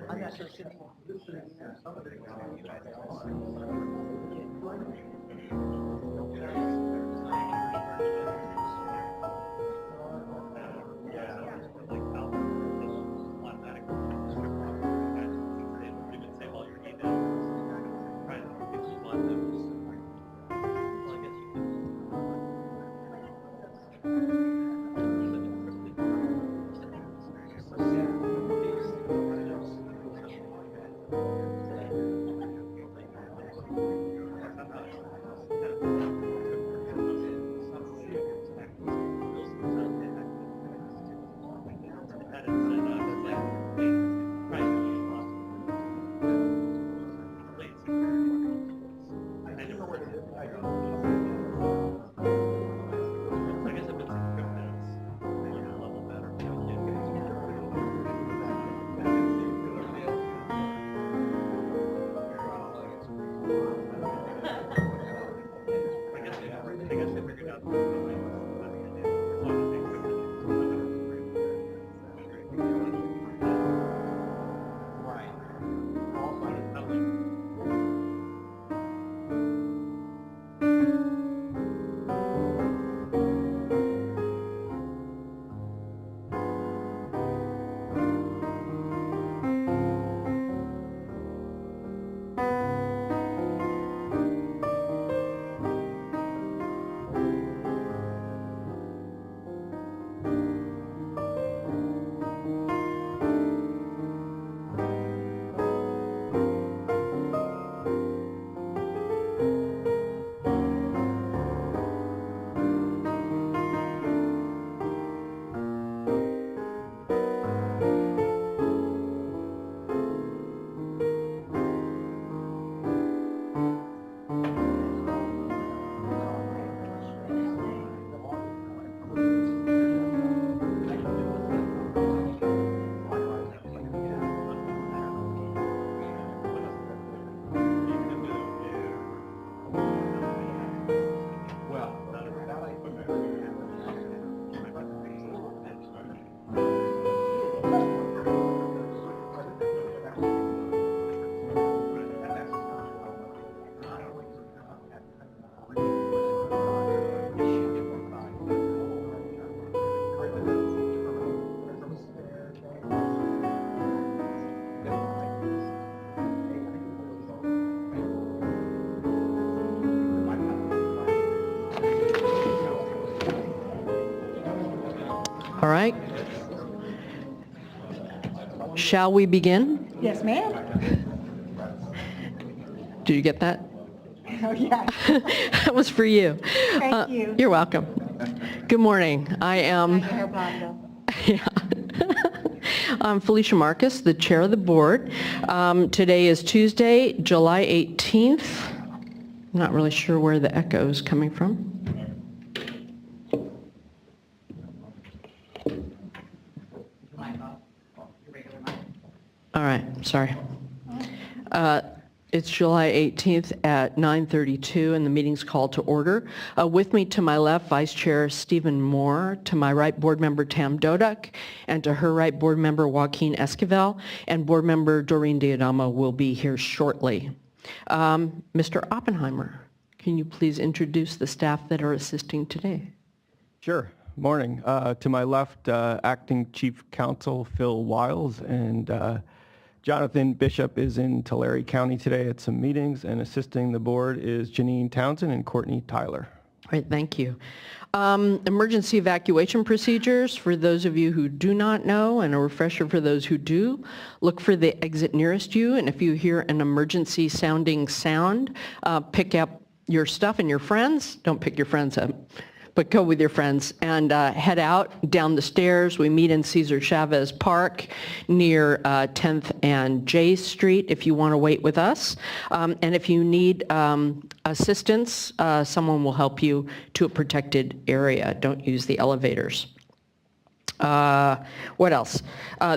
I'm not sure. All right. Shall we begin? Yes, ma'am. Do you get that? Oh, yeah. That was for you. Thank you. You're welcome. Good morning. I am yeah. I'm Felicia Marcus, the chair of the board. Today is Tuesday, July 18th. I'm not really sure where the echo is coming from. All right, sorry. It's July 18th at 9:32, and the meeting's called to order. With me to my left, Vice Chair Stephen Moore, to my right, Board Member Tam Dodak, and to her right, Board Member Joaquin Esquivel, and Board Member Doreen Diadamo will be here shortly. Mr. Oppenheimer, can you please introduce the staff that are assisting today? Sure. Morning. To my left, Acting Chief Counsel Phil Wiles, and Jonathan Bishop is in Tulare County today at some meetings, and assisting the board is Janine Townsend and Courtney Tyler. Great, thank you. Emergency evacuation procedures, for those of you who do not know, and a refresher for those who do, look for the exit nearest you, and if you hear an emergency sounding sound, pick up your stuff and your friends. Don't pick your friends up, but go with your friends and head out down the stairs. We meet in Cesar Chavez Park near 10th and J Street if you want to wait with us. And if you need assistance, someone will help you to a protected area. Don't use the elevators. What else?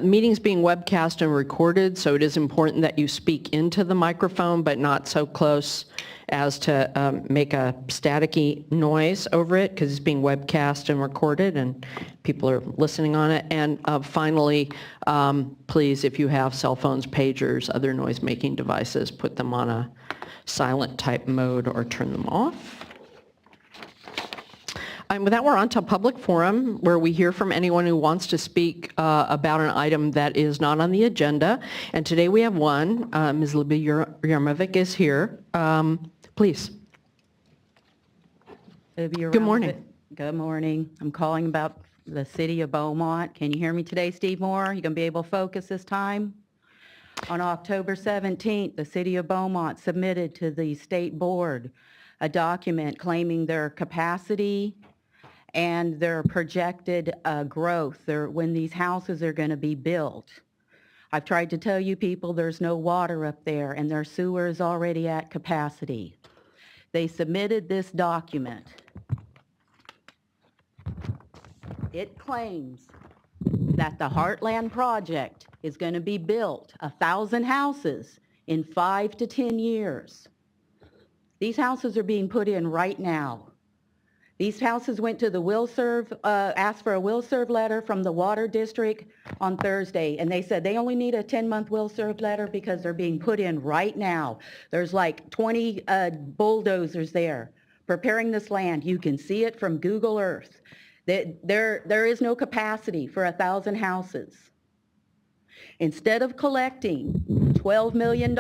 Meeting's being webcast and recorded, so it is important that you speak into the microphone, but not so close as to make a staticky noise over it, because it's being webcast and recorded and people are listening on it. And finally, please, if you have cell phones, pagers, other noise-making devices, put them on a silent type mode or turn them off. And with that, we're on to public forum, where we hear from anyone who wants to speak about an item that is not on the agenda. And today we have one. Ms. Libby Yarmovic is here. Please. Good morning. Good morning. I'm calling about the city of Beaumont. Can you hear me today, Steve Moore? You going to be able to focus this time? On October 17th, the city of Beaumont submitted to the state board a document claiming their capacity and their projected growth, when these houses are going to be built. I've tried to tell you people there's no water up there and their sewer is already at capacity. They submitted this document. It claims that the Heartland project is going to be built 1,000 houses in 5 to 10 years. These houses are being put in right now. These houses went to the will serve, asked for a will serve letter from the water district on Thursday, and they said they only need a 10-month will serve letter because they're being put in right now. There's like 20 bulldozers there preparing this land. You can see it from Google Earth. There is no capacity for 1,000 houses. Instead of collecting $12 million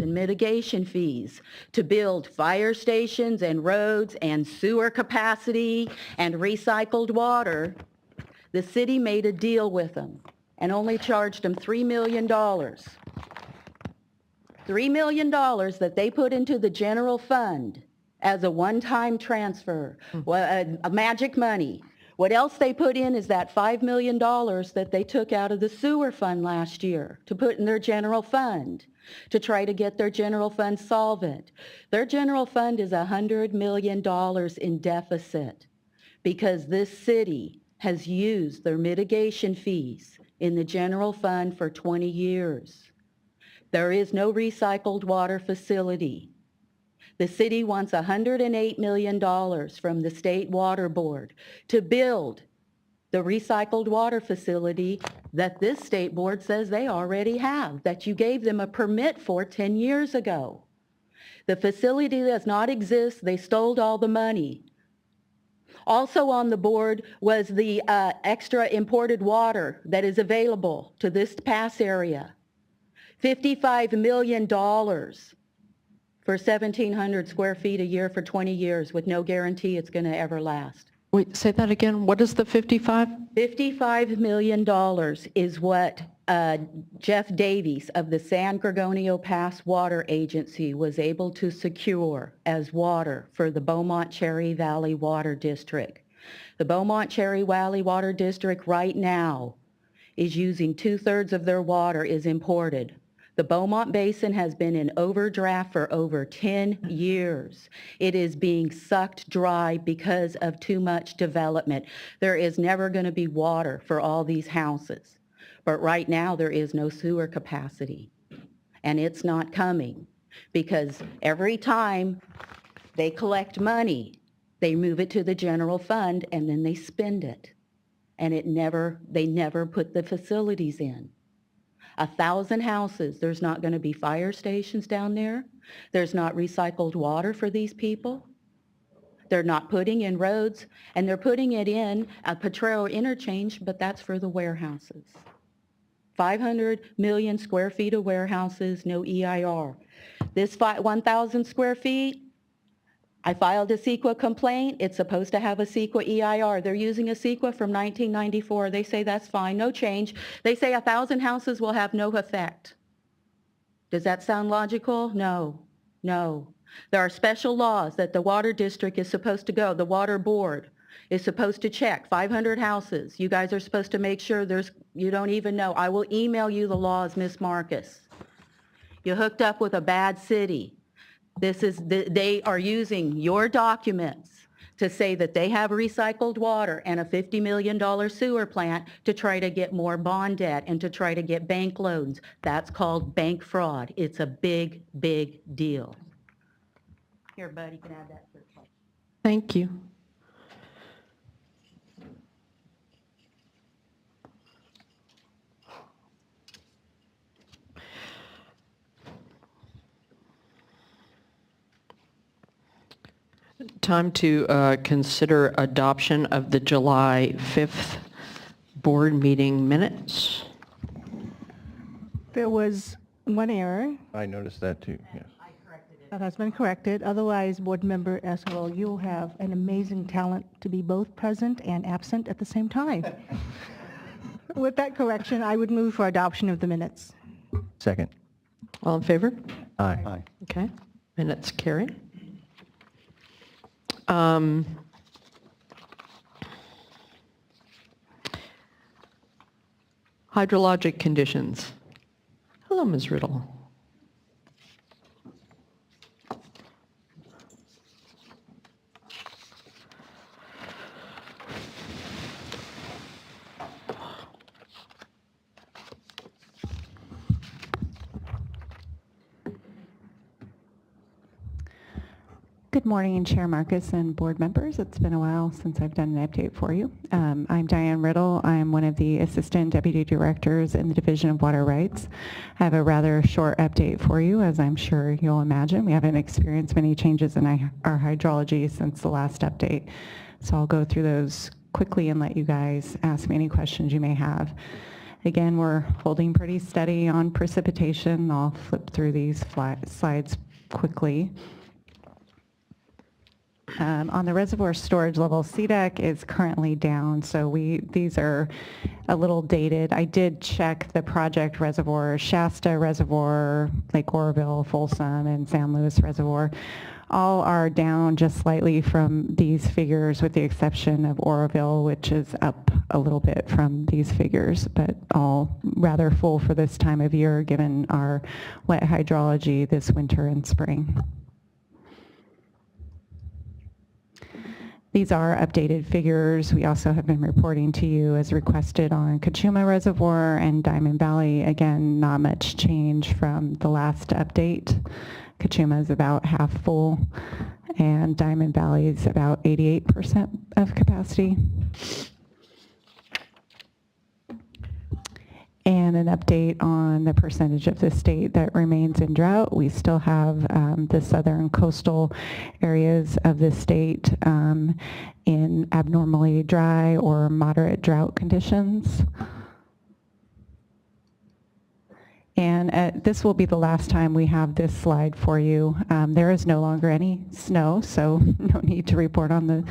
in mitigation fees to build fire stations and roads and sewer capacity and recycled water, the city made a deal with them and only charged them $3 million. $3 million that they put into the general fund as a one-time transfer, a magic money. What else they put in is that $5 million that they took out of the sewer fund last year to put in their general fund to try to get their general fund solvent. Their general fund is $100 million in deficit because this city has used their mitigation fees in the general fund for 20 years. There is no recycled water facility. The city wants $108 million from the State Water Board to build the recycled water facility that this state board says they already have, that you gave them a permit for 10 years ago. The facility does not exist. They stole all the money. Also on the board was the extra imported water that is available to this pass area. $55 million for 1,700 square feet a year for 20 years with no guarantee it's going to ever last. Wait, say that again. What is the 55? $55 million is what Jeff Davies of the San Gorgonio Pass Water Agency was able to secure as water for the Beaumont Cherry Valley Water District. The Beaumont Cherry Valley Water District right now is using 2/3 of their water is imported. The Beaumont Basin has been in overdraft for over 10 years. It is being sucked dry because of too much development. There is never going to be water for all these houses. But right now there is no sewer capacity. And it's not coming because every time they collect money, they move it to the general fund and then they spend it. And they never put the facilities in. 1,000 houses, there's not going to be fire stations down there. There's not recycled water for these people. They're not putting in roads, and they're putting it in a Potrero interchange, but that's for the warehouses. 500 million square feet of warehouses, no EIR. This 1,000 square feet, I filed a CEQA complaint. It's supposed to have a CEQA EIR. They're using a CEQA from 1994. They say that's fine, no change. They say 1,000 houses will have no effect. Does that sound logical? No, no. There are special laws that the water district is supposed to go. The water board is supposed to check 500 houses. You guys are supposed to make sure you don't even know. I will email you the laws, Ms. Marcus. You hooked up with a bad city. They are using your documents to say that they have recycled water and a $50 million sewer plant to try to get more bond debt and to try to get bank loans. That's called bank fraud. It's a big, big deal. Here, bud, you can add that to the plate. Thank you. Time to consider adoption of the July 5th board meeting minutes. There was one error I noticed that too, yes. that has been corrected. Otherwise, Board Member Esquivel, you have an amazing talent to be both present and absent at the same time. With that correction, I would move for adoption of the minutes. Second. All in favor? Aye. Okay, minutes carried. Hydrologic conditions. Hello, Ms. Riddle. Good morning, Chair Marcus and board members. It's been a while since I've done an update for you. I'm Diane Riddle. I'm one of the Assistant Deputy Directors in the Division of Water Rights. I have a rather short update for you, as I'm sure you'll imagine. We haven't experienced many changes in our hydrology since the last update. So I'll go through those quickly and let you guys ask me any questions you may have. Again, we're holding pretty steady on precipitation. I'll flip through these slides quickly. On the reservoir storage level, CDEC is currently down, so these are a little dated. I did check the project reservoir, Shasta Reservoir, Lake Oroville, Folsom, and San Luis Reservoir. All are down just slightly from these figures, with the exception of Oroville, which is up a little bit from these figures, but all rather full for this time of year, given our wet hydrology this winter and spring. These are updated figures. We also have been reporting to you as requested on Cachuma Reservoir and Diamond Valley. Again, not much change from the last update. Cachuma is about half full, and Diamond Valley is about 88% of capacity. And an update on the percentage of the state that remains in drought. We still have the southern coastal areas of the state in abnormally dry or moderate drought conditions. And this will be the last time we have this slide for you. There is no longer any snow, so no need to report on the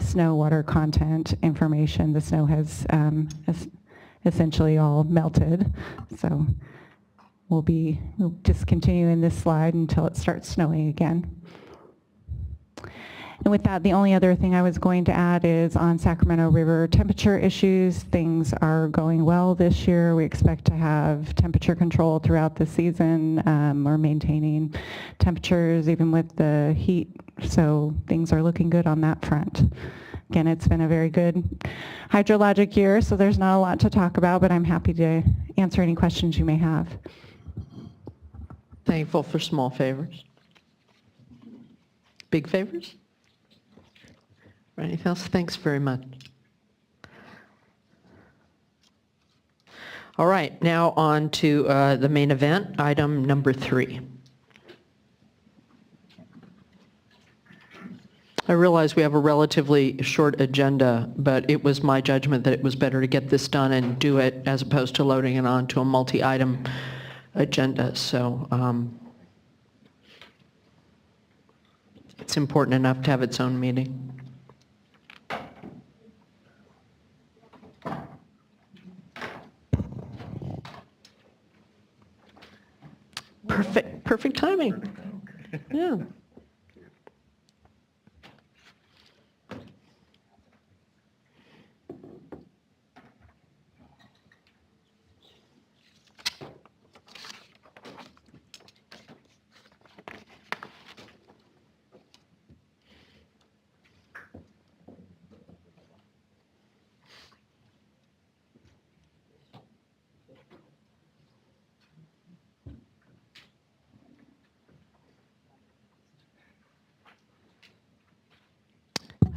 snow water content information. The snow has essentially all melted. So we'll just continue in this slide until it starts snowing again. And with that, the only other thing I was going to add is on Sacramento River temperature issues. Things are going well this year. We expect to have temperature control throughout the season. We're maintaining temperatures even with the heat, so things are looking good on that front. Again, it's been a very good hydrologic year, so there's not a lot to talk about, but I'm happy to answer any questions you may have. Thankful for small favors. Big favors? Anything else? Thanks very much. All right, now on to the main event, item number 3. I realize we have a relatively short agenda, but it was my judgment that it was better to get this done and do it as opposed to loading it onto a multi-item agenda. So it's important enough to have its own meeting. Perfect timing. Yeah.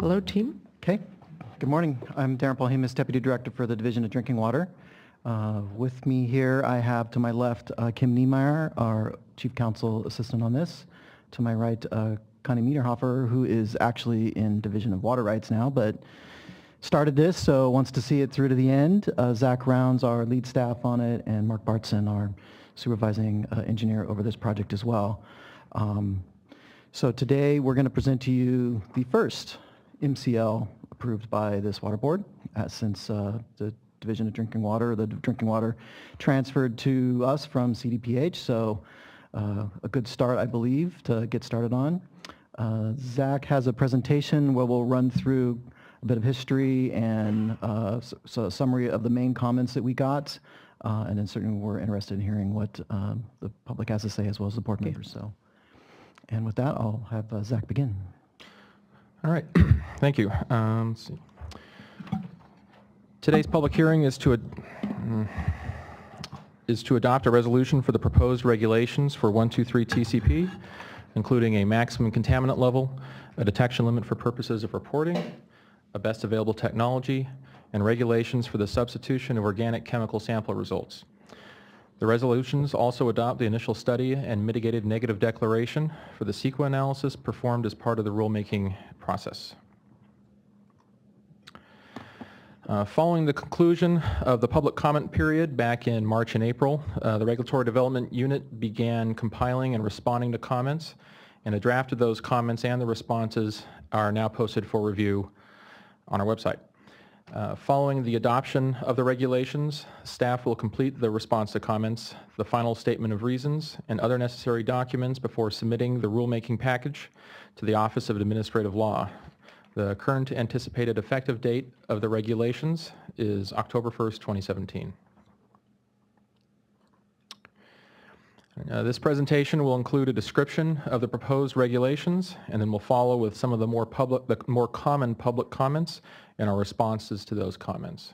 Hello, team. Okay. Good morning. I'm Darren Paulhamus, Deputy Director for the Division of Drinking Water. With me here, I have to my left Kim Niemeyer, our Chief Counsel Assistant on this. To my right, Connie Mieterhofer, who is actually in Division of Water Rights now, but started this, so wants to see it through to the end. Zach Rounds, our lead staff on it, and Mark Bartson, our supervising engineer over this project as well. So today, we're going to present to you the first MCL approved by this water board since the Division of Drinking Water, the drinking water transferred to us from CDPH. So a good start, I believe, to get started on. Zach has a presentation where we'll run through a bit of history and so a summary of the main comments that we got. And then certainly we're interested in hearing what the public has to say as well as the board members. So, and with that, I'll have Zach begin. All right, thank you. Let's see. Today's public hearing is to adopt a resolution for the proposed regulations for 123 TCP, including a maximum contaminant level, a detection limit for purposes of reporting, a best available technology, and regulations for the substitution of organic chemical sample results. The resolutions also adopt the initial study and mitigated negative declaration for the CEQA analysis performed as part of the rulemaking process. Following the conclusion of the public comment period back in March and April, the Regulatory Development Unit began compiling and responding to comments, and a draft of those comments and the responses are now posted for review on our website. Following the adoption of the regulations, staff will complete the response to comments, the final statement of reasons, and other necessary documents before submitting the rulemaking package to the Office of Administrative Law. The current anticipated effective date of the regulations is October 1st, 2017. This presentation will include a description of the proposed regulations, and then we'll follow with some of the more common public comments and our responses to those comments.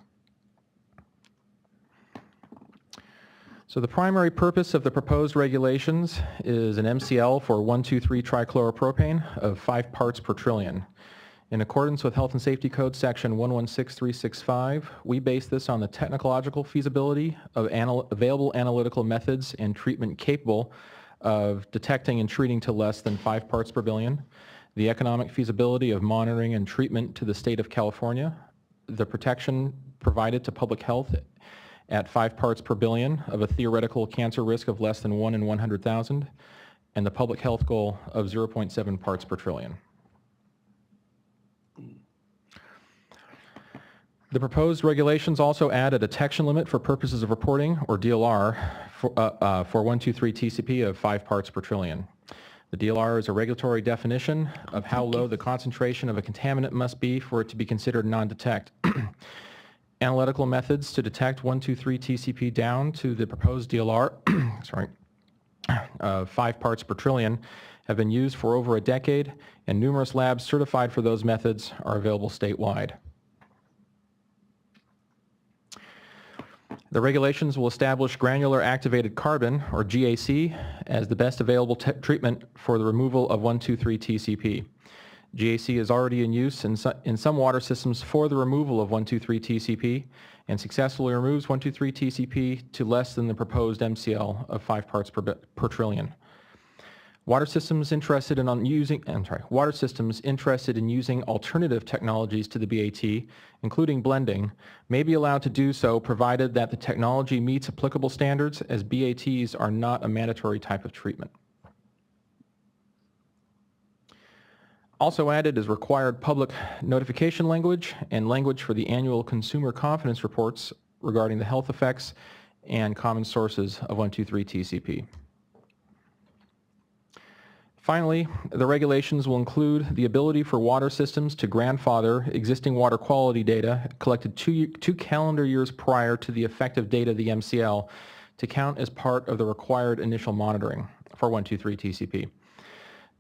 So the primary purpose of the proposed regulations is an MCL for 1,2,3 trichloropropane of 5 parts per trillion. In accordance with Health and Safety Code Section 116365, we base this on the technological feasibility of available analytical methods and treatment capable of detecting and treating to less than 5 parts per billion, the economic feasibility of monitoring and treatment to the state of California, the protection provided to public health at 5 parts per billion of a theoretical cancer risk of less than 1 in 100,000, and the public health goal of 0.7 parts per trillion. The proposed regulations also add a detection limit for purposes of reporting, or DLR, for 123 TCP of 5 parts per trillion. The DLR is a regulatory definition of how low the concentration of a contaminant must be for it to be considered non-detect. Analytical methods to detect 123 TCP down to the proposed DLR of 5 parts per trillion have been used for over a decade, and numerous labs certified for those methods are available statewide. The regulations will establish granular activated carbon, or GAC, as the best available treatment for the removal of 123 TCP. GAC is already in use in some water systems for the removal of 123 TCP and successfully removes 123 TCP to less than the proposed MCL of 5 parts per trillion. Water systems interested in using alternative technologies to the BAT, including blending, may be allowed to do so provided that the technology meets applicable standards, as BATs are not a mandatory type of treatment. Also added is required public notification language and language for the annual consumer confidence reports regarding the health effects and common sources of 123 TCP. Finally, the regulations will include the ability for water systems to grandfather existing water quality data collected two calendar years prior to the effective date of the MCL to count as part of the required initial monitoring for 123 TCP.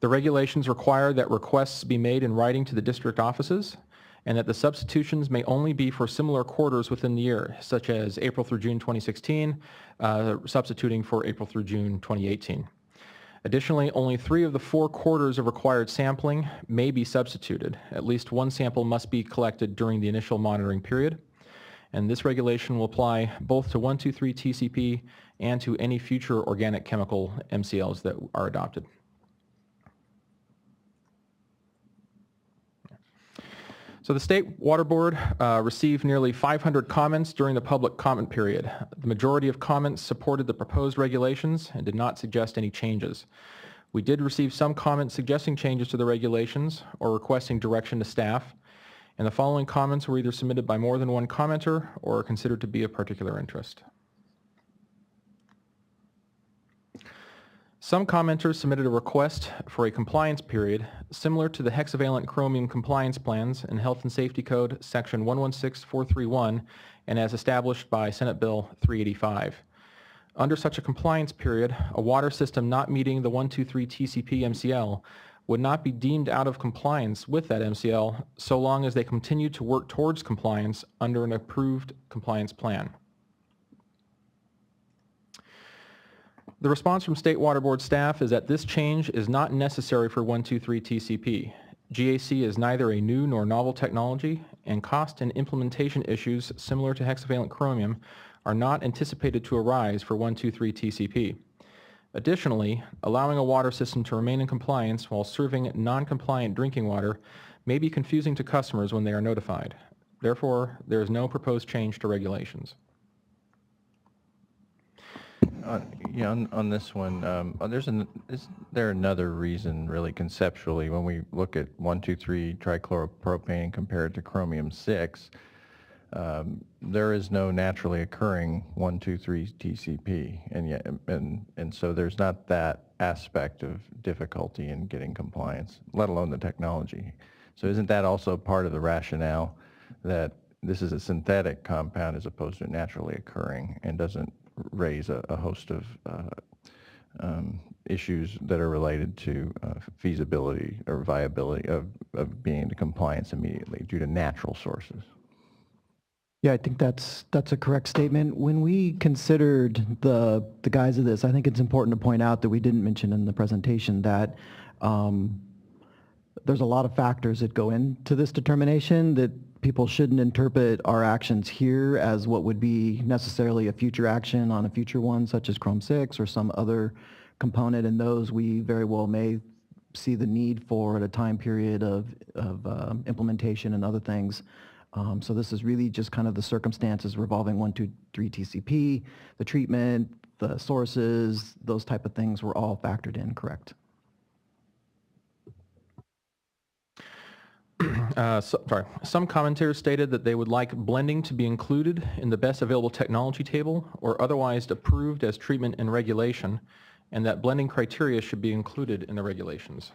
The regulations require that requests be made in writing to the district offices, and that the substitutions may only be for similar quarters within the year, such as April through June 2016, substituting for April through June 2018. Additionally, only 3 of the 4 quarters of required sampling may be substituted. At least 1 sample must be collected during the initial monitoring period. And this regulation will apply both to 123 TCP and to any future organic chemical MCLs that are adopted. So the State Water Board received nearly 500 comments during the public comment period. The majority of comments supported the proposed regulations and did not suggest any changes. We did receive some comments suggesting changes to the regulations or requesting direction to staff, and the following comments were either submitted by more than one commenter or are considered to be of particular interest. Some commenters submitted a request for a compliance period similar to the hexavalent chromium compliance plans in Health and Safety Code Section 116431 and as established by Senate Bill 385. Under such a compliance period, a water system not meeting the 123 TCP MCL would not be deemed out of compliance with that MCL so long as they continue to work towards compliance under an approved compliance plan. The response from State Water Board staff is that this change is not necessary for 123 TCP. GAC is neither a new nor novel technology, and cost and implementation issues similar to hexavalent chromium are not anticipated to arise for 123 TCP. Additionally, allowing a water system to remain in compliance while serving non-compliant drinking water may be confusing to customers when they are notified. Therefore, there is no proposed change to regulations. On this one, is there another reason, really conceptually, when we look at 123 trichloropropane compared to chromium-6, there is no naturally occurring 123 TCP, and so there's not that aspect of difficulty in getting compliance, let alone the technology. So isn't that also part of the rationale that this is a synthetic compound as opposed to naturally occurring and doesn't raise a host of issues that are related to feasibility or viability of being in compliance immediately due to natural sources? Yeah, I think that's a correct statement. When we considered the guise of this, I think it's important to point out that we didn't mention in the presentation that there's a lot of factors that go into this determination, that people shouldn't interpret our actions here as what would be necessarily a future action on a future one, such as Chrome 6 or some other component. In those, we very well may see the need for at a time period of implementation and other things. So this is really just kind of the circumstances revolving 123 TCP, the treatment, the sources, those type of things were all factored in, correct? Some commentators stated that they would like blending to be included in the best available technology table or otherwise approved as treatment in regulation, and that blending criteria should be included in the regulations.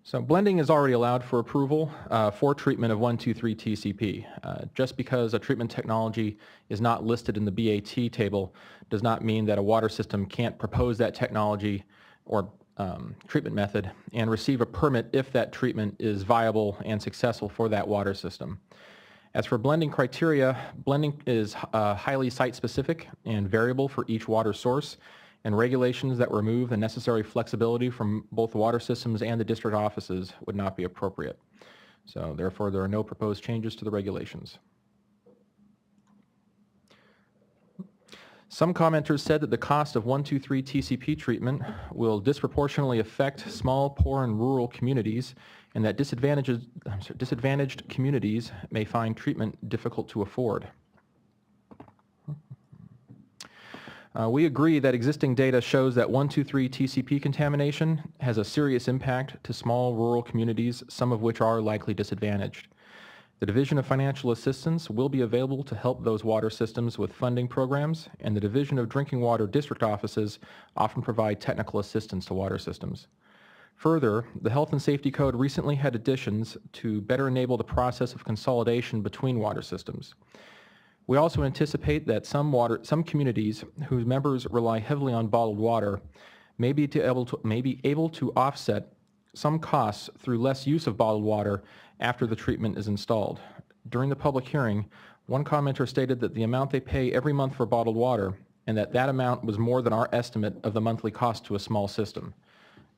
So blending is already allowed for approval for treatment of 123 TCP. Just because a treatment technology is not listed in the BAT table does not mean that a water system can't propose that technology or treatment method and receive a permit if that treatment is viable and successful for that water system. As for blending criteria, blending is highly site-specific and variable for each water source, and regulations that remove the necessary flexibility from both water systems and the district offices would not be appropriate. So therefore, there are no proposed changes to the regulations. Some commenters said that the cost of 123 TCP treatment will disproportionately affect small, poor, and rural communities, and that disadvantaged communities may find treatment difficult to afford. We agree that existing data shows that 123 TCP contamination has a serious impact to small rural communities, some of which are likely disadvantaged. The Division of Financial Assistance will be available to help those water systems with funding programs, and the Division of Drinking Water District offices often provide technical assistance to water systems. Further, the Health and Safety Code recently had additions to better enable the process of consolidation between water systems. We also anticipate that some communities whose members rely heavily on bottled water may be able to offset some costs through less use of bottled water after the treatment is installed. During the public hearing, one commenter stated that the amount they pay every month for bottled water and that amount was more than our estimate of the monthly cost to a small system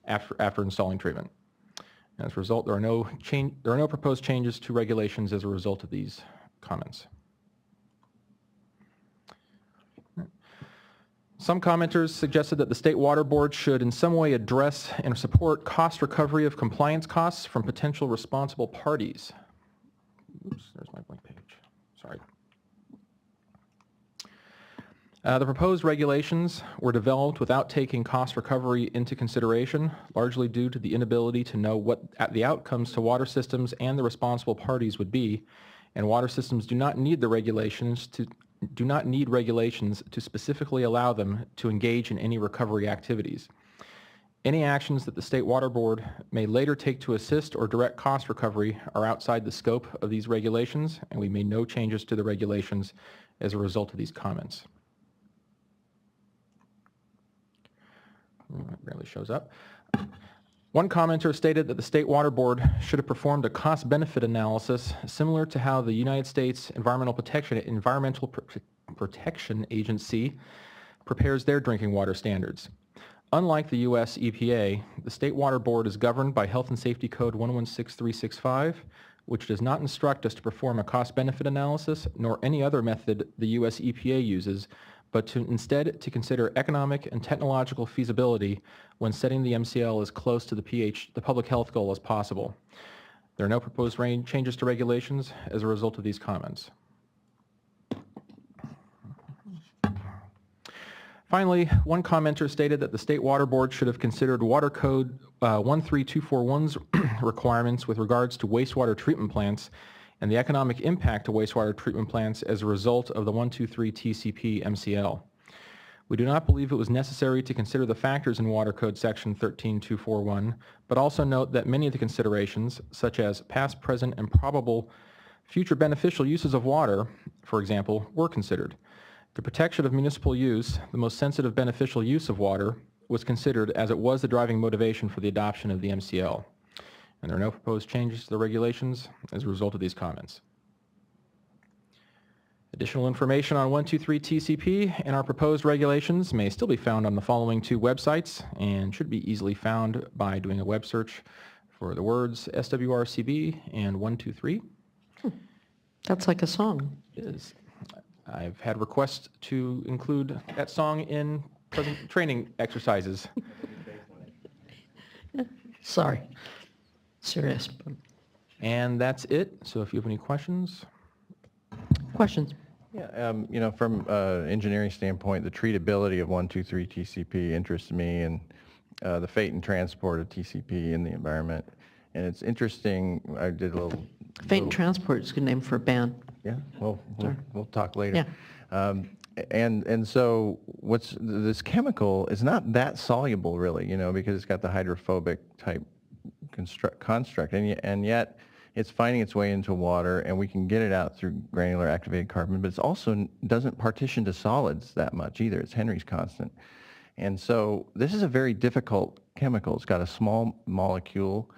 after installing treatment. As a result, there are no proposed changes to regulations as a result of these comments. Some commenters suggested that the State Water Board should in some way address and support cost recovery of compliance costs from potential responsible parties. Oops, there's my blank page. Sorry. The proposed regulations were developed without taking cost recovery into consideration, largely due to the inability to know what the outcomes to water systems and the responsible parties would be, and water systems do not need regulations to specifically allow them to engage in any recovery activities. Any actions that the State Water Board may later take to assist or direct cost recovery are outside the scope of these regulations, and we made no changes to the regulations as a result of these comments. It barely shows up. One commenter stated that the State Water Board should have performed a cost-benefit analysis similar to how the United States Environmental Protection Agency prepares their drinking water standards. Unlike the U.S. EPA, the State Water Board is governed by Health and Safety Code 116365, which does not instruct us to perform a cost-benefit analysis nor any other method the U.S. EPA uses, but instead to consider economic and technological feasibility when setting the MCL as close to the public health goal as possible. There are no proposed changes to regulations as a result of these comments. Finally, one commenter stated that the State Water Board should have considered Water Code 13241's requirements with regards to wastewater treatment plants and the economic impact to wastewater treatment plants as a result of the 123 TCP MCL. We do not believe it was necessary to consider the factors in Water Code Section 13241, but also note that many of the considerations, such as past, present, and probable future beneficial uses of water, for example, were considered. The protection of municipal use, the most sensitive beneficial use of water, was considered as it was the driving motivation for the adoption of the MCL. And there are no proposed changes to the regulations as a result of these comments. Additional information on 123 TCP and our proposed regulations may still be found on the following two websites and should be easily found by doing a web search for the words SWRCB and 123. That's like a song. It is. I've had requests to include that song in present training exercises. Sorry. Serious. And that's it. So if you have any questions. Questions? Yeah, from an engineering standpoint, the treatability of 123 TCP interests me, and the fate and transport of TCP in the environment. And it's interesting, I did a little... Faint Transport is a good name for a band. Yeah, well, we'll talk later. Yeah. And so this chemical is not that soluble really, because it's got the hydrophobic type construct, and yet it's finding its way into water, and we can get it out through granular activated carbon, but it's also doesn't partition to solids that much either. It's Henry's constant. And so this is a very difficult chemical. It's got a small molecule.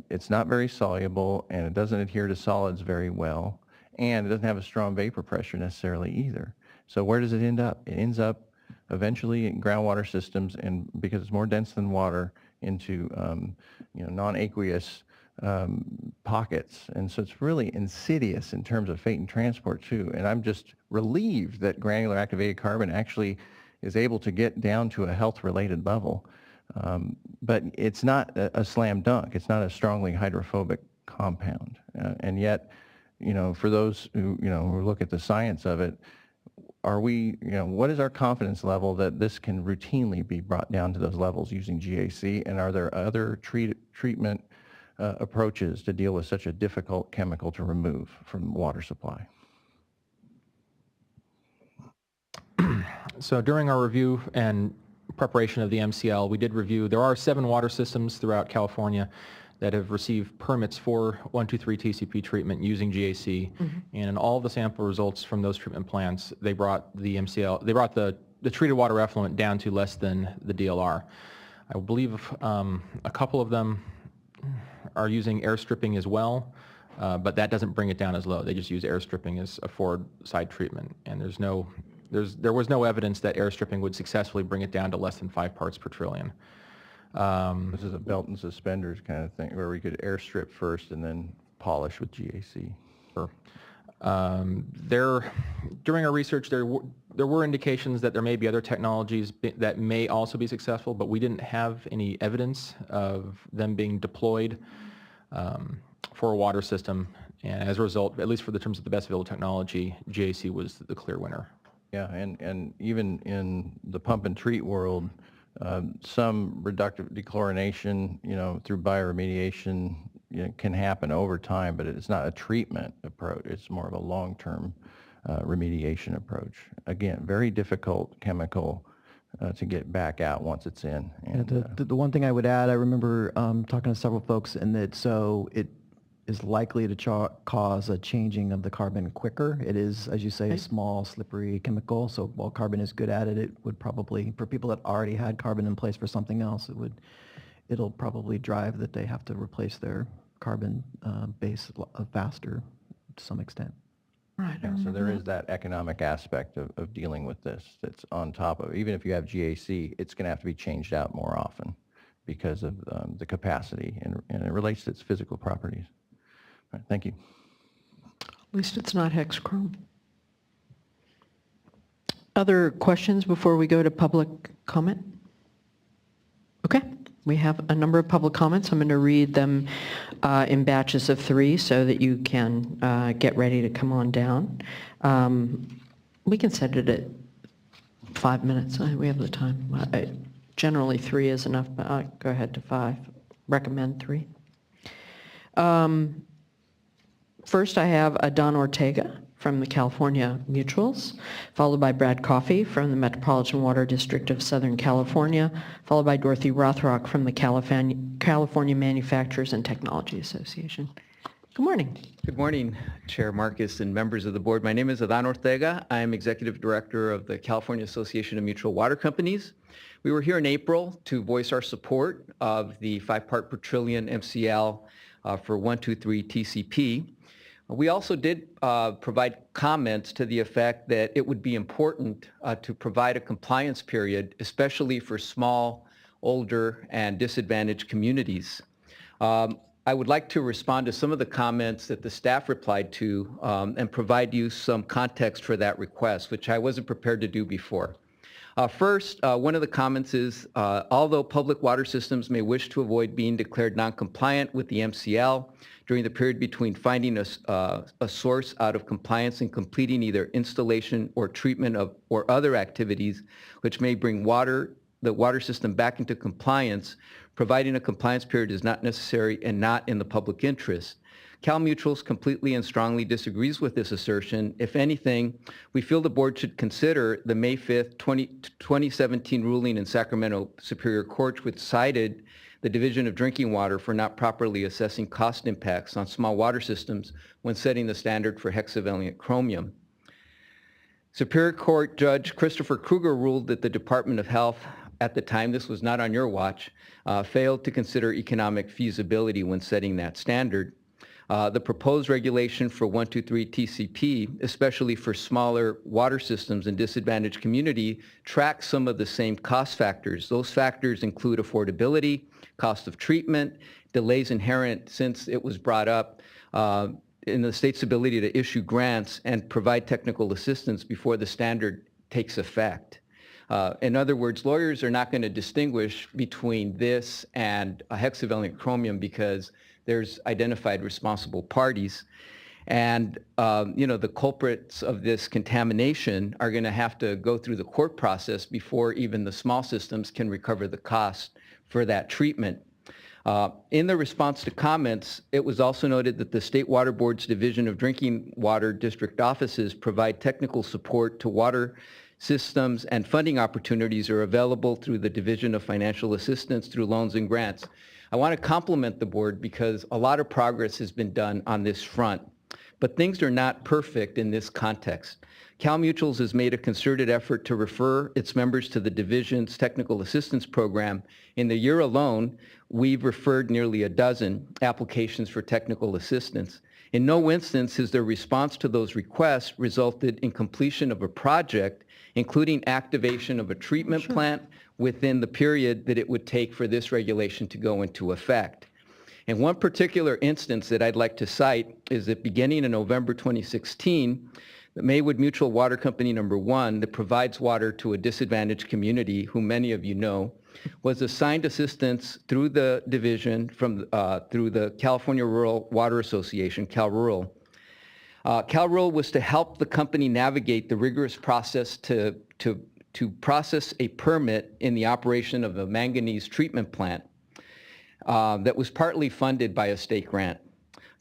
It's not very soluble, and it doesn't adhere to solids very well, and it doesn't have a strong vapor pressure necessarily either. So where does it end up? It ends up eventually in groundwater systems, and because it's more dense than water, into non-aqueous pockets. And so it's really insidious in terms of fate and transport too. And I'm just relieved that granular activated carbon actually is able to get down to a health-related level. But it's not a slam dunk. It's not a strongly hydrophobic compound. And yet, for those who look at the science of it, are we, what is our confidence level that this can routinely be brought down to those levels using GAC? And are there other treatment approaches to deal with such a difficult chemical to remove from water supply? So during our review and preparation of the MCL, we did review, there are 7 water systems throughout California that have received permits for 123 TCP treatment using GAC, and in all the sample results from those treatment plants, they brought the MCL, they brought the treated water effluent down to less than the DLR. I believe a couple of them are using air stripping as well, but that doesn't bring it down as low. They just use air stripping as a forward side treatment, and there's no There was no evidence that air stripping would successfully bring it down to less than 5 parts per trillion. This is a belt and suspenders kind of thing, where we could airstrip first and then polish with GAC. Sure. During our research, there were indications that there may be other technologies that may also be successful, but we didn't have any evidence of them being deployed for a water system. And as a result, at least for the terms of the best available technology, GAC was the clear winner. Yeah, and even in the pump and treat world, some reductive dechlorination, through bioremediation, can happen over time, but it's not a treatment approach. It's more of a long-term remediation approach. Again, very difficult chemical to get back out once it's in. And, The one thing I would add, I remember talking to several folks, and that so it is likely to cause a changing of the carbon quicker. It is, as you say, a small, slippery chemical. So while carbon is good at it, it would probably, for people that already had carbon in place for something else, it'll probably drive that they have to replace their carbon base faster to some extent. Right. yeah, so there is that economic aspect of dealing with this that's on top of, even if you have GAC, it's going to have to be changed out more often because of the capacity, and it relates to its physical properties. All right, thank you. At least it's not hexachrome. Other questions before we go to public comment? Okay, we have a number of public comments. I'm going to read them in batches of 3 so that you can get ready to come on down. We can set it at 5 minutes. We have the time. Generally 3 is enough, but I'll go ahead to 5. Recommend 3. First, I have Don Ortega from the California Mutuals, followed by Brad Coffey from the Metropolitan Water District of Southern California, followed by Dorothy Rothrock from the California Manufacturers and Technology Association. Good morning. Good morning, Chair Marcus and members of the board. My name is Adán Ortega. I am Executive Director of the California Association of Mutual Water Companies. We were here in April to voice our support of the 5 part per trillion MCL for 123 TCP. We also did provide comments to the effect that it would be important to provide a compliance period, especially for small, older, and disadvantaged communities. I would like to respond to some of the comments that the staff replied to and provide you some context for that request, which I wasn't prepared to do before. First, one of the comments is, although public water systems may wish to avoid being declared non-compliant with the MCL during the period between finding a source out of compliance and completing either installation or treatment of or other activities which may bring the water system back into compliance, providing a compliance period is not necessary and not in the public interest. Cal Mutuals completely and strongly disagrees with this assertion. If anything, we feel the board should consider the May 5th, 2017 ruling in Sacramento Superior Court, which cited the Division of Drinking Water for not properly assessing cost impacts on small water systems when setting the standard for hexavalent chromium. Superior Court Judge Christopher Kruger ruled that the Department of Health, at the time, this was not on your watch, failed to consider economic feasibility when setting that standard. The proposed regulation for 123 TCP, especially for smaller water systems in disadvantaged community, tracks some of the same cost factors. Those factors include affordability, cost of treatment, delays inherent since it was brought up in the state's ability to issue grants and provide technical assistance before the standard takes effect. In other words, lawyers are not going to distinguish between this and a hexavalent chromium because there's identified responsible parties. And, the culprits of this contamination are going to have to go through the court process before even the small systems can recover the cost for that treatment. In the response to comments, it was also noted that the State Water Board's Division of Drinking Water District offices provide technical support to water systems, and funding opportunities are available through the Division of Financial Assistance through loans and grants. I want to compliment the board because a lot of progress has been done on this front, but things are not perfect in this context. Cal Mutuals has made a concerted effort to refer its members to the division's technical assistance program. In the year alone, we've referred nearly a dozen applications for technical assistance. In no instance has their response to those requests resulted in completion of a project including activation of a treatment plant within the period that it would take for this regulation to go into effect. And one particular instance that I'd like to cite is that beginning in November 2016, the Maywood Mutual Water Company number 1 that provides water to a disadvantaged community, who many of you know, was assigned assistance through the division through the California Rural Water Association, CalRural. CalRural was to help the company navigate the rigorous process to process a permit in the operation of a manganese treatment plant that was partly funded by a state grant.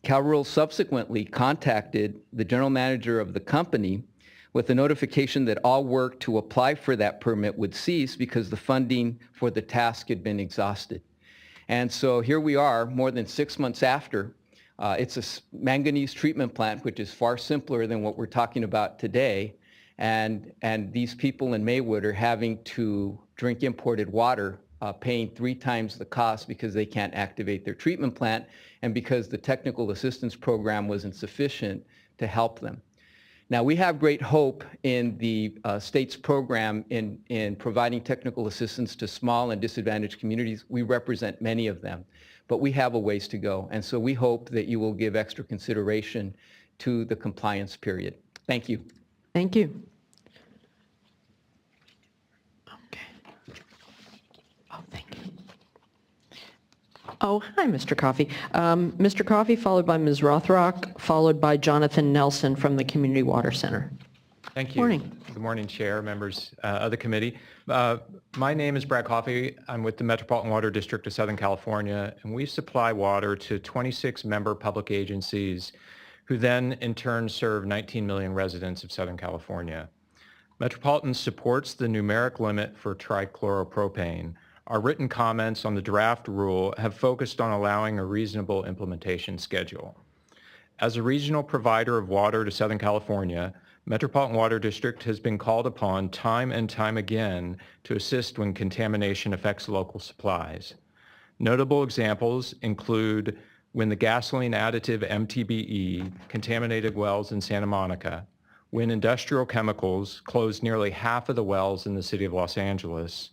CalRural subsequently contacted the general manager of the company with a notification that all work to apply for that permit would cease because the funding for the task had been exhausted. And so here we are, more than 6 months after. It's a manganese treatment plant, which is far simpler than what we're talking about today. And these people in Maywood are having to drink imported water, paying 3 times the cost because they can't activate their treatment plant and because the technical assistance program wasn't sufficient to help them. Now, we have great hope in the state's program in providing technical assistance to small and disadvantaged communities. We represent many of them, but we have a ways to go. And so we hope that you will give extra consideration to the compliance period. Thank you. Thank you. Okay. Oh, thank you. Oh, hi, Mr. Coffey. Mr. Coffey, followed by Ms. Rothrock, followed by Jonathan Nelson from the Community Water Center. Thank you. Morning. Good morning, Chair, members of the committee. My name is Brad Coffey. I'm with the Metropolitan Water District of Southern California, and we supply water to 26 member public agencies who then in turn serve 19 million residents of Southern California. Metropolitan supports the numeric limit for trichloropropane. Our written comments on the draft rule have focused on allowing a reasonable implementation schedule. As a regional provider of water to Southern California, Metropolitan Water District has been called upon time and time again to assist when contamination affects local supplies. Notable examples include when the gasoline additive MTBE contaminated wells in Santa Monica, when industrial chemicals closed nearly half of the wells in the city of Los Angeles,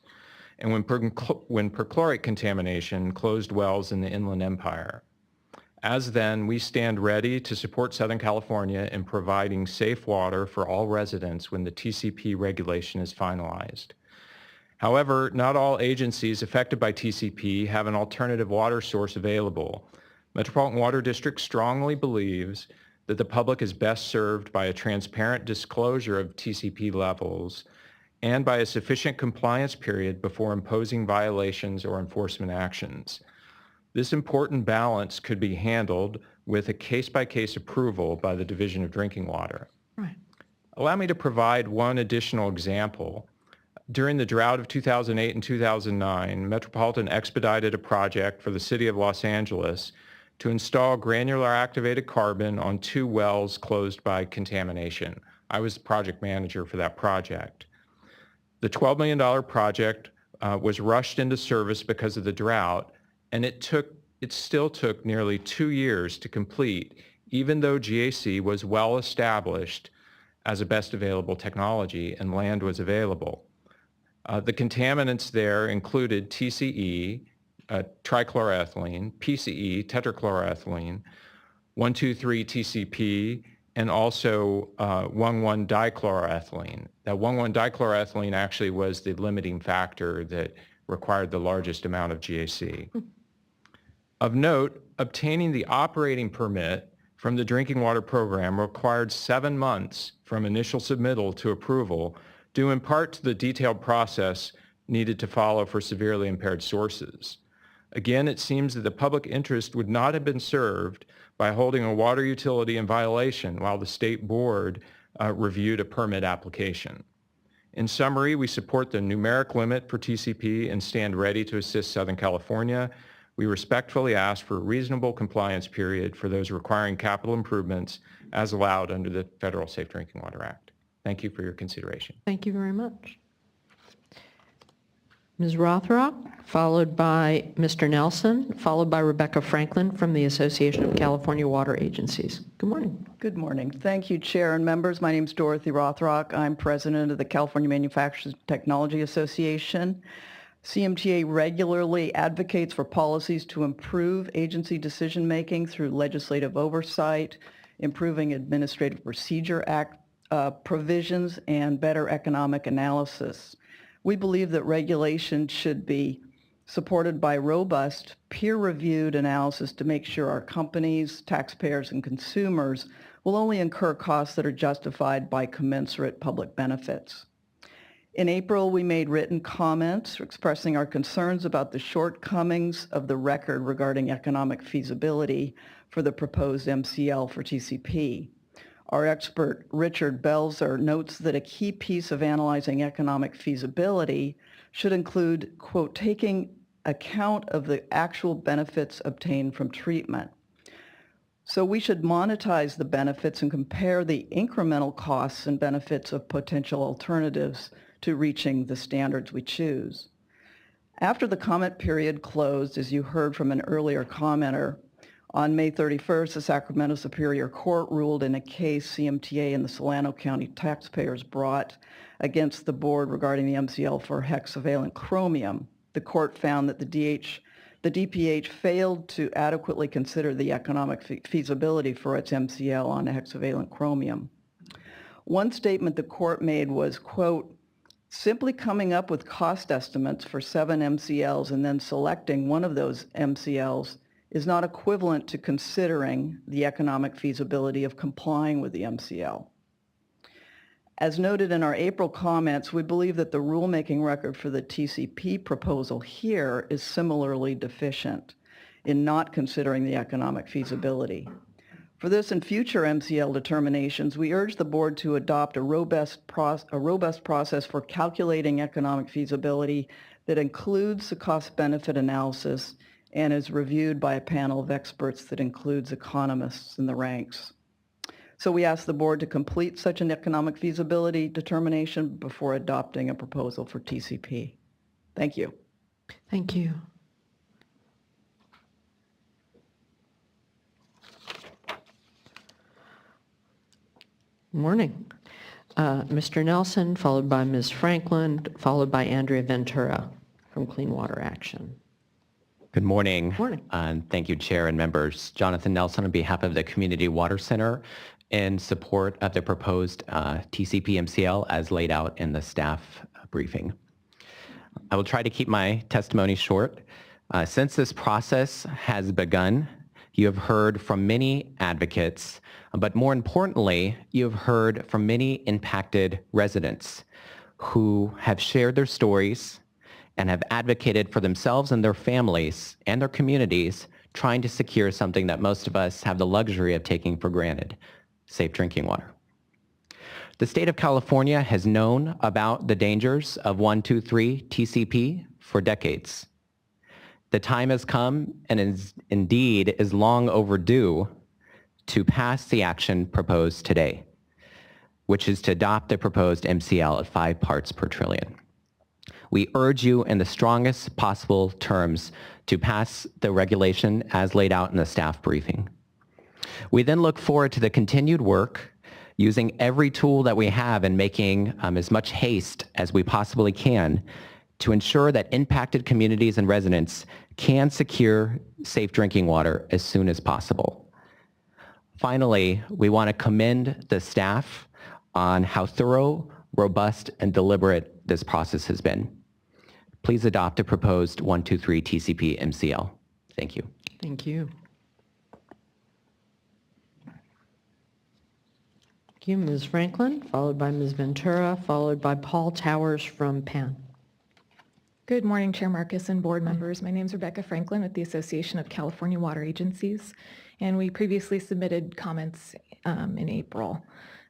and when perchlorate contamination closed wells in the Inland Empire. As then, we stand ready to support Southern California in providing safe water for all residents when the TCP regulation is finalized. However, not all agencies affected by TCP have an alternative water source available. Metropolitan Water District strongly believes that the public is best served by a transparent disclosure of TCP levels and by a sufficient compliance period before imposing violations or enforcement actions. This important balance could be handled with a case-by-case approval by the Division of Drinking Water. Right. Allow me to provide one additional example. During the drought of 2008 and 2009, Metropolitan expedited a project for the city of Los Angeles to install granular activated carbon on 2 wells closed by contamination. I was the project manager for that project. The $12 million project was rushed into service because of the drought, and it still took nearly 2 years to complete, even though GAC was well established as a best available technology and land was available. The contaminants there included TCE, trichloroethylene, PCE, tetrachloroethylene, 1,2,3-TCP, and also 1,1-dichloroethylene. That 1,1-dichloroethylene actually was the limiting factor that required the largest amount of GAC. Of note, obtaining the operating permit from the drinking water program required 7 months from initial submittal to approval, due in part to the detailed process needed to follow for severely impaired sources. Again, it seems that the public interest would not have been served by holding a water utility in violation while the state board reviewed a permit application. In summary, we support the numeric limit for TCP and stand ready to assist Southern California. We respectfully ask for a reasonable compliance period for those requiring capital improvements as allowed under the Federal Safe Drinking Water Act. Thank you for your consideration. Thank you very much. Ms. Rothrock, followed by Mr. Nelson, followed by Rebecca Franklin from the Association of California Water Agencies. Good morning. Good morning. Thank you, Chair and members. My name is Dorothy Rothrock. I'm president of the California Manufacturers Technology Association. CMTA regularly advocates for policies to improve agency decision-making through legislative oversight, improving Administrative Procedure Act provisions, and better economic analysis. We believe that regulation should be supported by robust, peer-reviewed analysis to make sure our companies, taxpayers, and consumers will only incur costs that are justified by commensurate public benefits. In April, we made written comments expressing our concerns about the shortcomings of the record regarding economic feasibility for the proposed MCL for TCP. Our expert, Richard Belzer, notes that a key piece of analyzing economic feasibility should include, quote, taking account of the actual benefits obtained from treatment. So we should monetize the benefits and compare the incremental costs and benefits of potential alternatives to reaching the standards we choose. After the comment period closed, as you heard from an earlier commenter, on May 31st, the Sacramento Superior Court ruled in a case CMTA and the Solano County taxpayers brought against the board regarding the MCL for hexavalent chromium. The court found that the DPH failed to adequately consider the economic feasibility for its MCL on hexavalent chromium. One statement the court made was, quote, simply coming up with cost estimates for 7 MCLs and then selecting one of those MCLs is not equivalent to considering the economic feasibility of complying with the MCL. As noted in our April comments, we believe that the rulemaking record for the TCP proposal here is similarly deficient in not considering the economic feasibility. For this and future MCL determinations, we urge the board to adopt a robust process for calculating economic feasibility that includes the cost-benefit analysis and is reviewed by a panel of experts that includes economists in the ranks. So we ask the board to complete such an economic feasibility determination before adopting a proposal for TCP. Thank you. Thank you. Morning. Mr. Nelson, followed by Ms. Franklin, followed by Andrea Ventura from Clean Water Action. Good morning. Morning. And thank you, Chair and members. Jonathan Nelson on behalf of the Community Water Center in support of the proposed TCP MCL as laid out in the staff briefing. I will try to keep my testimony short. Since this process has begun, you have heard from many advocates, but more importantly, you have heard from many impacted residents who have shared their stories and have advocated for themselves and their families and their communities, trying to secure something that most of us have the luxury of taking for granted, safe drinking water. The state of California has known about the dangers of 123 TCP for decades. The time has come and is long overdue to pass the action proposed today, which is to adopt the proposed MCL at 5 parts per trillion. We urge you in the strongest possible terms to pass the regulation as laid out in the staff briefing. We then look forward to the continued work using every tool that we have and making as much haste as we possibly can to ensure that impacted communities and residents can secure safe drinking water as soon as possible. Finally, we want to commend the staff on how thorough, robust, and deliberate this process has been. Please adopt a proposed 123 TCP MCL. Thank you. Thank you. Thank you, Ms. Franklin, followed by Ms. Ventura, followed by Paul Towers from PAN. Good morning, Chair Marcus and board members. My name is Rebecca Franklin with the Association of California Water Agencies, and we previously submitted comments in April.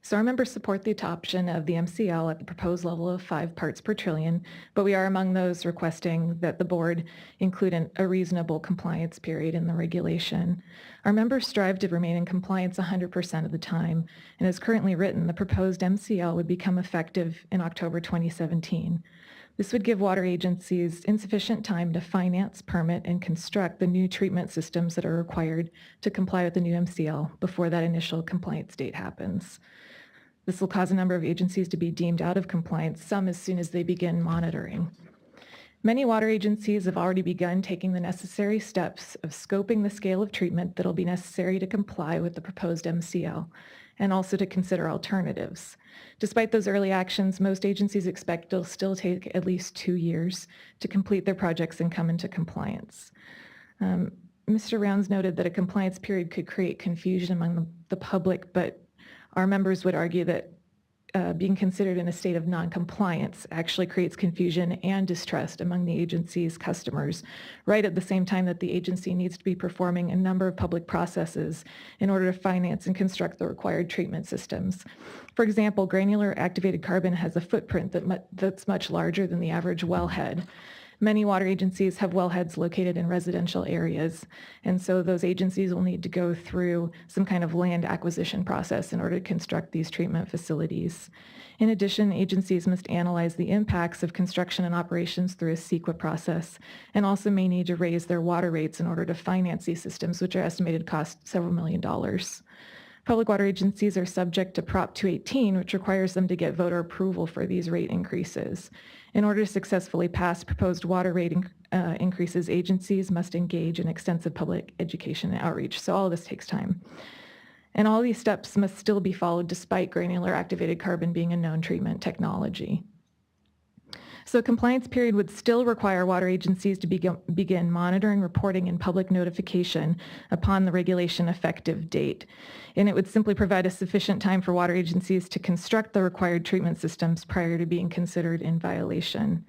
So our members support the adoption of the MCL at the proposed level of 5 parts per trillion, but we are among those requesting that the board include a reasonable compliance period in the regulation. Our members strive to remain in compliance 100% of the time, and as currently written, the proposed MCL would become effective in October 2017. This would give water agencies insufficient time to finance, permit, and construct the new treatment systems that are required to comply with the new MCL before that initial compliance date happens. This will cause a number of agencies to be deemed out of compliance, some as soon as they begin monitoring. Many water agencies have already begun taking the necessary steps of scoping the scale of treatment that will be necessary to comply with the proposed MCL, and also to consider alternatives. Despite those early actions, most agencies expect it'll still take at least 2 years to complete their projects and come into compliance. Mr. Rounds noted that a compliance period could create confusion among the public, but our members would argue that being considered in a state of non-compliance actually creates confusion and distrust among the agency's customers, right at the same time that the agency needs to be performing a number of public processes in order to finance and construct the required treatment systems. For example, granular activated carbon has a footprint that's much larger than the average wellhead. Many water agencies have wellheads located in residential areas, and so those agencies will need to go through some kind of land acquisition process in order to construct these treatment facilities. In addition, agencies must analyze the impacts of construction and operations through a CEQA process, and also may need to raise their water rates in order to finance these systems, which are estimated to cost several $millions. Public water agencies are subject to Prop 218, which requires them to get voter approval for these rate increases. In order to successfully pass proposed water rate increases, agencies must engage in extensive public education and outreach. So all of this takes time. And all these steps must still be followed despite granular activated carbon being a known treatment technology. So a compliance period would still require water agencies to begin monitoring, reporting, and public notification upon the regulation effective date. And it would simply provide a sufficient time for water agencies to construct the required treatment systems prior to being considered in violation.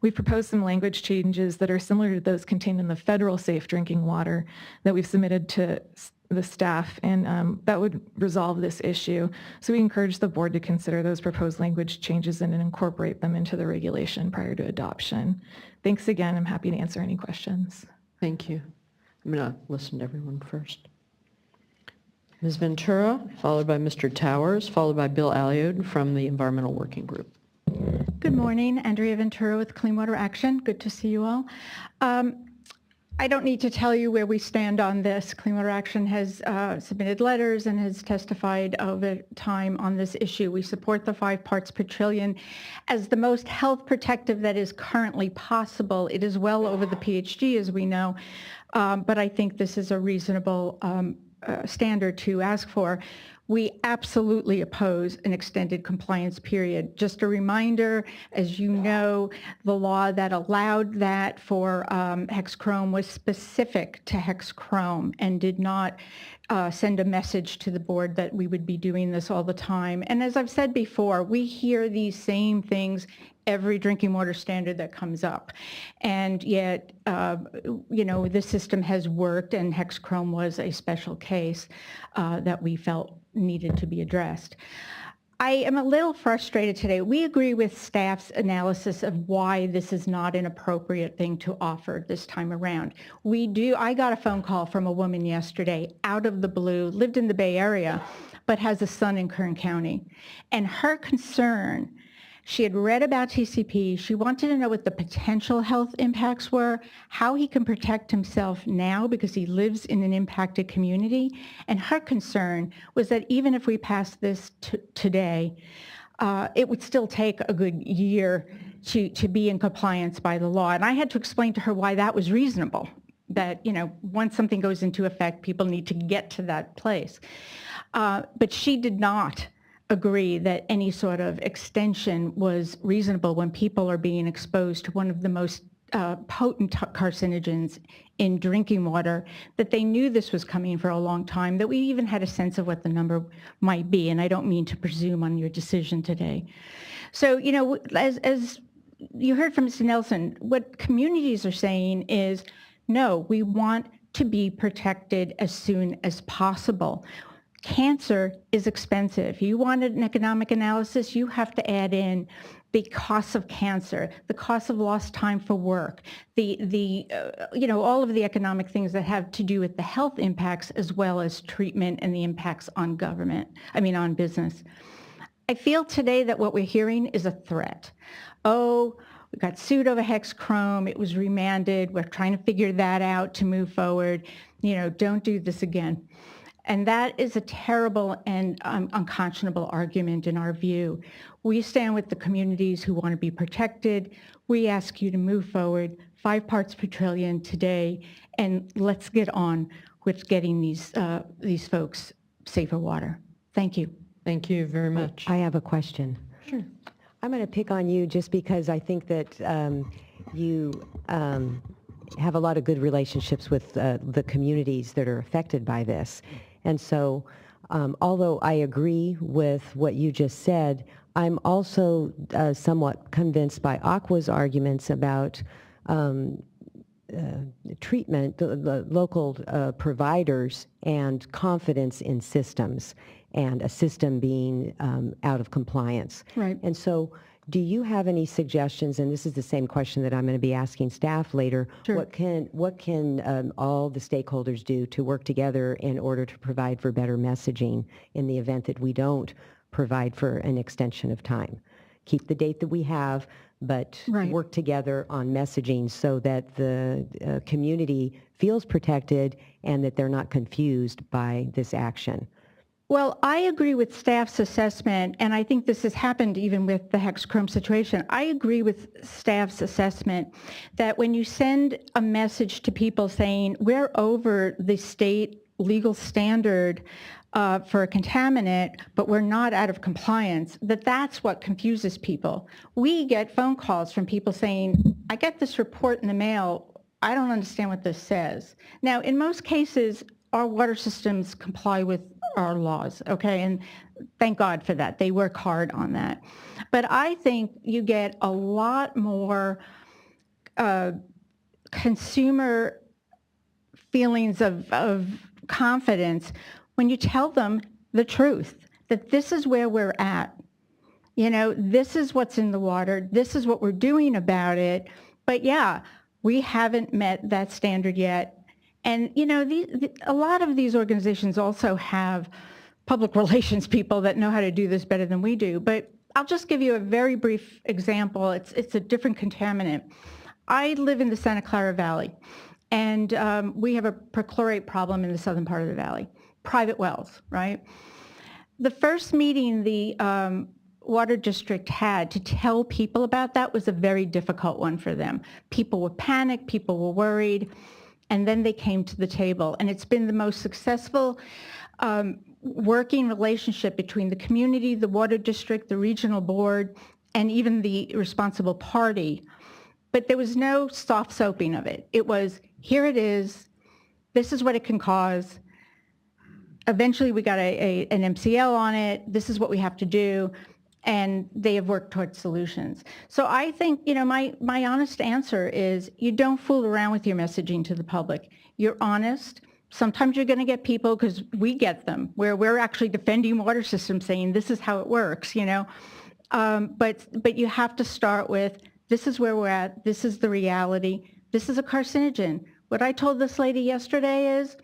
We've proposed some language changes that are similar to those contained in the federal Safe Drinking Water that we've submitted to the staff, and that would resolve this issue. So we encourage the board to consider those proposed language changes and incorporate them into the regulation prior to adoption. Thanks again. I'm happy to answer any questions. Thank you. I'm going to listen to everyone first. Ms. Ventura, followed by Mr. Towers, followed by Bill Aliod from the Environmental Working Group. Good morning, Andrea Ventura with Clean Water Action. Good to see you all. I don't need to tell you where we stand on this. Clean Water Action has submitted letters and has testified over time on this issue. We support the 5 parts per trillion as the most health protective that is currently possible. It is well over the PhD, as we know, but I think this is a reasonable standard to ask for. We absolutely oppose an extended compliance period. Just a reminder, as you know, the law that allowed that for hexchrome was specific to hexchrome and did not send a message to the board that we would be doing this all the time. And as I've said before, we hear these same things every drinking water standard that comes up. And yet, the system has worked, and hexchrome was a special case that we felt needed to be addressed. I am a little frustrated today. We agree with staff's analysis of why this is not an appropriate thing to offer this time around. I got a phone call from a woman yesterday, out of the blue, lived in the Bay Area, but has a son in Kern County. And her concern, she had read about TCP. She wanted to know what the potential health impacts were, how he can protect himself now because he lives in an impacted community. And her concern was that even if we passed this today, it would still take a good year to be in compliance by the law. And I had to explain to her why that was reasonable, that, once something goes into effect, people need to get to that place. But she did not agree that any sort of extension was reasonable when people are being exposed to one of the most potent carcinogens in drinking water, that they knew this was coming for a long time, that we even had a sense of what the number might be. And I don't mean to presume on your decision today. So, as you heard from Mr. Nelson, what communities are saying is, no, we want to be protected as soon as possible. Cancer is expensive. You wanted an economic analysis, you have to add in the cost of cancer, the cost of lost time for work, all of the economic things that have to do with the health impacts as well as treatment and the impacts on on business. I feel today that what we're hearing is a threat. Oh, We got sued over hexchrome. It was remanded. We're trying to figure that out to move forward. Don't do this again. And that is a terrible and unconscionable argument in our view. We stand with the communities who want to be protected. We ask you to move forward 5 parts per trillion today, and let's get on with getting these folks safer water. Thank you. Thank you very much. I have a question. Sure. I'm going to pick on you just because I think that you have a lot of good relationships with the communities that are affected by this. And so, although I agree with what you just said, I'm also somewhat convinced by Aqua's arguments about treatment, the local providers, and confidence in systems, and a system being out of compliance. Right. And so, do you have any suggestions, and this is the same question that I'm going to be asking staff later, Sure. what can all the stakeholders do to work together in order to provide for better messaging in the event that we don't provide for an extension of time? Keep the date that we have, but Right. work together on messaging so that the community feels protected and that they're not confused by this action. Well, I agree with staff's assessment, and I think this has happened even with the hexchrome situation. I agree with staff's assessment that when you send a message to people saying, we're over the state legal standard for a contaminant, but we're not out of compliance, that's what confuses people. We get phone calls from people saying, I get this report in the mail, I don't understand what this says. Now, in most cases, our water systems comply with our laws, okay? And thank God for that. They work hard on that. But I think you get a lot more consumer feelings of confidence when you tell them the truth, that this is where we're at. This is what's in the water. This is what we're doing about it. But yeah, we haven't met that standard yet. And, a lot of these organizations also have public relations people that know how to do this better than we do. But I'll just give you a very brief example. It's a different contaminant. I live in the Santa Clara Valley, and we have a perchlorate problem in the southern part of the valley. Private wells, right? The first meeting the water district had to tell people about that was a very difficult one for them. People were panicked, people were worried. And then they came to the table. And it's been the most successful working relationship between the community, the water district, the regional board, and even the responsible party. But there was no soft soaping of it. It was, here it is, this is what it can cause. Eventually we got an MCL on it, this is what we have to do. And they have worked towards solutions. So I think, my honest answer is you don't fool around with your messaging to the public. You're honest. Sometimes you're going to get people, because we get them, where we're actually defending water systems saying this is how it works, But you have to start with, this is where we're at. This is the reality. This is a carcinogen. What I told this lady yesterday is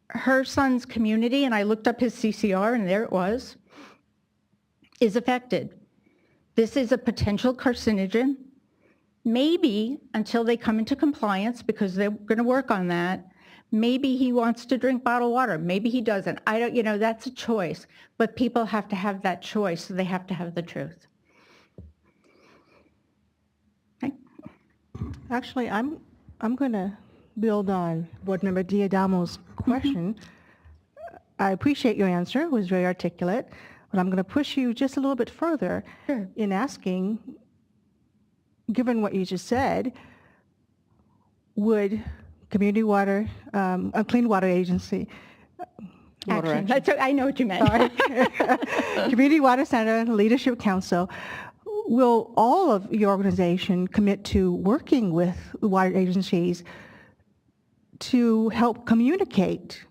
her son's community, and I looked up his CCR, and there it was, is affected. This is a potential carcinogen. Maybe until they come into compliance, because they're going to work on that, maybe he wants to drink bottled water. Maybe he doesn't. I don't, that's a choice. But people have to have that choice, so they have to have the truth. Okay. Actually, I'm going to build on Board Member Diadamo's question. I appreciate your answer. It was very articulate. But I'm going to push you just a little bit further in asking, given what you just said, would Community Water, Clean Water Agency, Action. I know what you meant. Community Water Center Leadership Council, will all of your organization commit to working with water agencies to help communicate,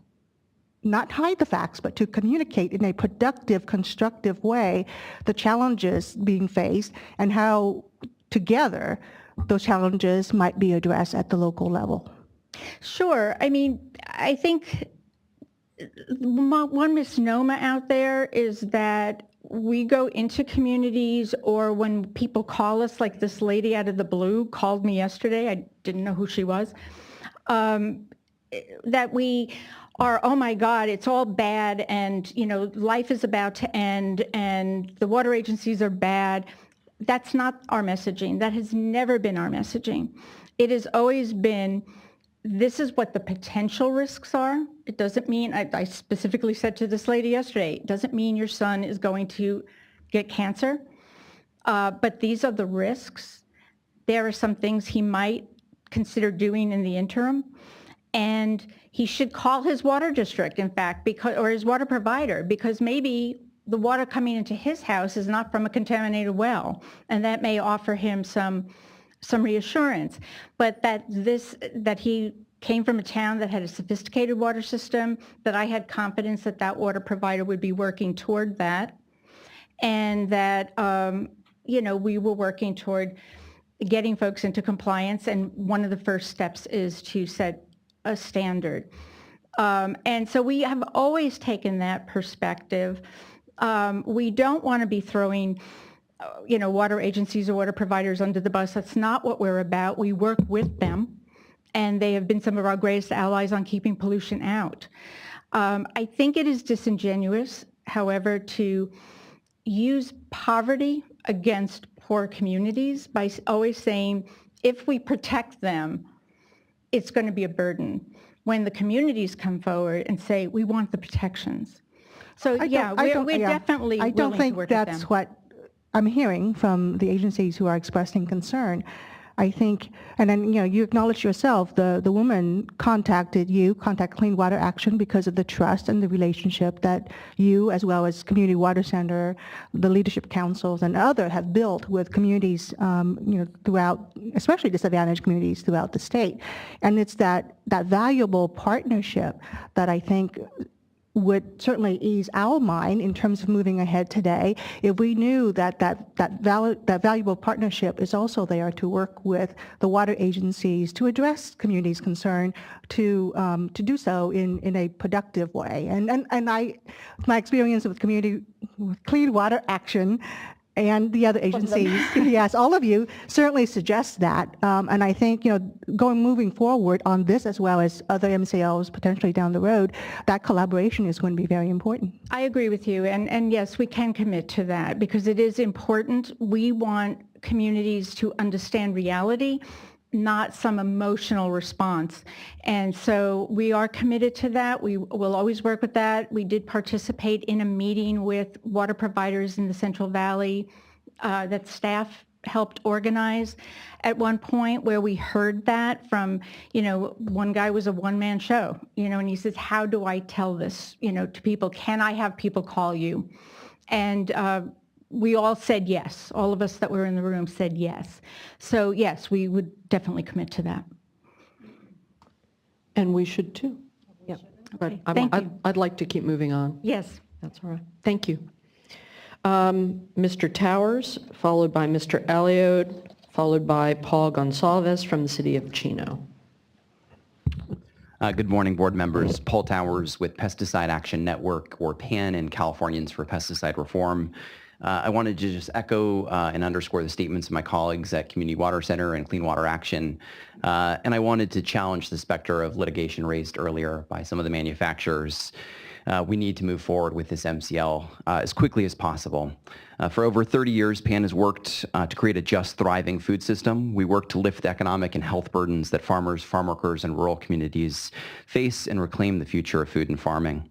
not hide the facts, but to communicate in a productive, constructive way the challenges being faced and how together those challenges might be addressed at the local level? Sure. I think one misnomer out there is that we go into communities, or when people call us, like this lady out of the blue called me yesterday, I didn't know who she was, that we are, oh my God, it's all bad, and life is about to end, and the water agencies are bad. That's not our messaging. That has never been our messaging. It has always been, this is what the potential risks are. It doesn't mean, I specifically said to this lady yesterday, it doesn't mean your son is going to get cancer, but these are the risks. There are some things he might consider doing in the interim, and he should call his water district, in fact, or his water provider, because maybe the water coming into his house is not from a contaminated well, and that may offer him some reassurance. But that he came from a town that had a sophisticated water system, that I had confidence that that water provider would be working toward that, and that we were working toward getting folks into compliance. And one of the first steps is to set a standard. And so we have always taken that perspective. We don't want to be throwing water agencies or water providers under the bus. That's not what we're about. We work with them, and they have been some of our greatest allies on keeping pollution out. I think it is disingenuous, however, to use poverty against poor communities by always saying, if we protect them, it's going to be a burden, when the communities come forward and say, we want the protections. So we're definitely I don't willing think to work with that's them. what I'm hearing from the agencies who are expressing concern. I think, and then, you acknowledge yourself, the woman contacted Clean Water Action, because of the trust and the relationship that you, as well as Community Water Center, the leadership councils, and others have built with communities, throughout, especially disadvantaged communities throughout the state. And it's that valuable partnership that I think would certainly ease our mind in terms of moving ahead today, if we knew that valuable partnership is also there to work with the water agencies to address communities' concern, to do so in a productive way. And my experience with Clean Water Action and the other agencies, yes, all of you certainly suggest that. And I think, moving forward on this, as well as other MCLs potentially down the road, that collaboration is going to be very important. I agree with you. And yes, we can commit to that, because it is important. We want communities to understand reality, not some emotional response. And so we are committed to that. We will always work with that. We did participate in a meeting with water providers in the Central Valley that staff helped organize at one point, where we heard that from, one guy was a one-man show, and he says, how do I tell this, to people? Can I have people call you? And we all said yes. All of us that were in the room said yes. So yes, we would definitely commit to that. And we should too. Yep. But Thank you. I'd like to keep moving on. Yes. That's all right. Thank you. Mr. Towers, followed by Mr. Elliott, followed by Paul Gonsalves from the city of Chino. Good morning, board members. Paul Towers with Pesticide Action Network, or PAN, and Californians for Pesticide Reform. I wanted to just echo and underscore the statements of my colleagues at Community Water Center and Clean Water Action. And I wanted to challenge the specter of litigation raised earlier by some of the manufacturers. We need to move forward with this MCL as quickly as possible. For over 30 years, PAN has worked to create a just, thriving food system. We work to lift the economic and health burdens that farmers, farm workers, and rural communities face and reclaim the future of food and farming.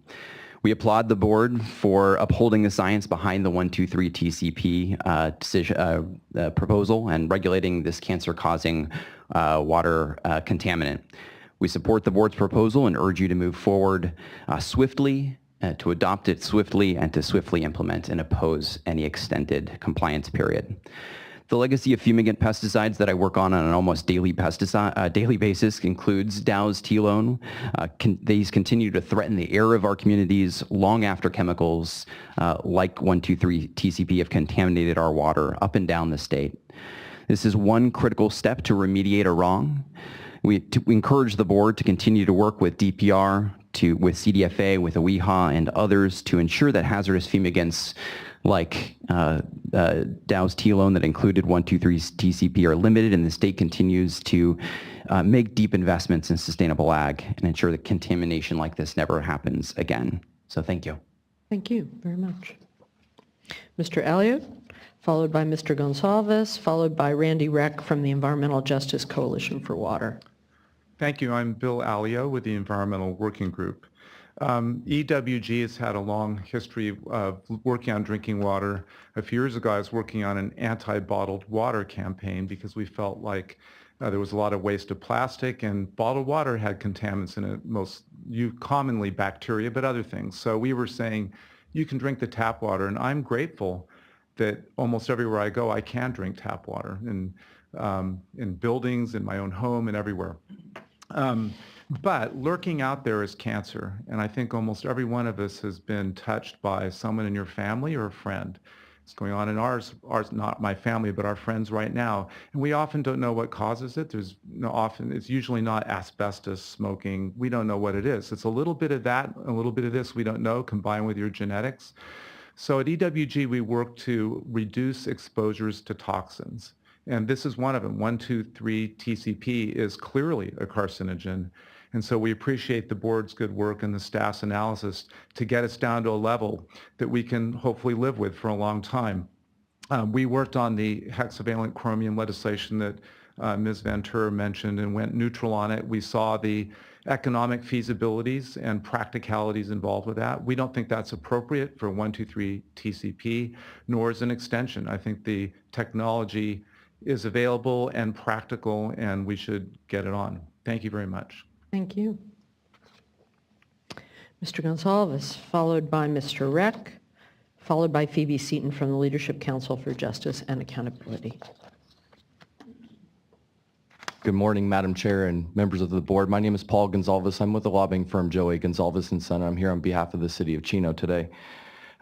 We applaud the board for upholding the science behind the 123 TCP decision, proposal and regulating this cancer-causing water contaminant. We support the board's proposal and urge you to move forward swiftly, to adopt it swiftly, and to swiftly implement and oppose any extended compliance period. The legacy of fumigant pesticides that I work on an almost daily basis includes Dow's Telone. These continue to threaten the air of our communities long after chemicals like 123 TCP have contaminated our water up and down the state. This is one critical step to remediate a wrong. We encourage the board to continue to work with DPR, with CDFA, with OEHA, and others to ensure that hazardous fumigants like Dow's T loan that included 123 TCP are limited, and the state continues to make deep investments in sustainable ag and ensure that contamination like this never happens again. So thank you. Thank you very much. Mr. Elliott, followed by Mr. Gonsalves, followed by Randy Reck from the Environmental Justice Coalition for Water. Thank you. I'm Bill Alio with the Environmental Working Group. EWG has had a long history of working on drinking water. A few years ago, I was working on an anti-bottled water campaign because we felt like there was a lot of waste of plastic, and bottled water had contaminants in it, commonly bacteria, but other things. So we were saying, you can drink the tap water, and I'm grateful that almost everywhere I go, I can drink tap water, in buildings, in my own home, and everywhere. But lurking out there is cancer, and I think almost every one of us has been touched by someone in your family or a friend. It's going on in ours, not my family, but our friends right now, and we often don't know what causes it. It's usually not asbestos, smoking. We don't know what it is. It's a little bit of that, a little bit of this we don't know, combined with your genetics. So at EWG, we work to reduce exposures to toxins. And this is one of them. 1,2,3 TCP is clearly a carcinogen. And so we appreciate the board's good work and the staff's analysis to get us down to a level that we can hopefully live with for a long time. We worked on the hexavalent chromium legislation that Ms. Ventura mentioned and went neutral on it. We saw the economic feasibilities and practicalities involved with that. We don't think that's appropriate for 1,2,3 TCP, nor is an extension. I think the technology is available and practical, and we should get it on. Thank you very much. Thank you. Mr. Gonsalves, followed by Mr. Reck, followed by Phoebe Seaton from the Leadership Council for Justice and Accountability. Good morning, Madam Chair and members of the board. My name is Paul Gonsalves. I'm with the lobbying firm Joey Gonsalves & Son. I'm here on behalf of the City of Chino today.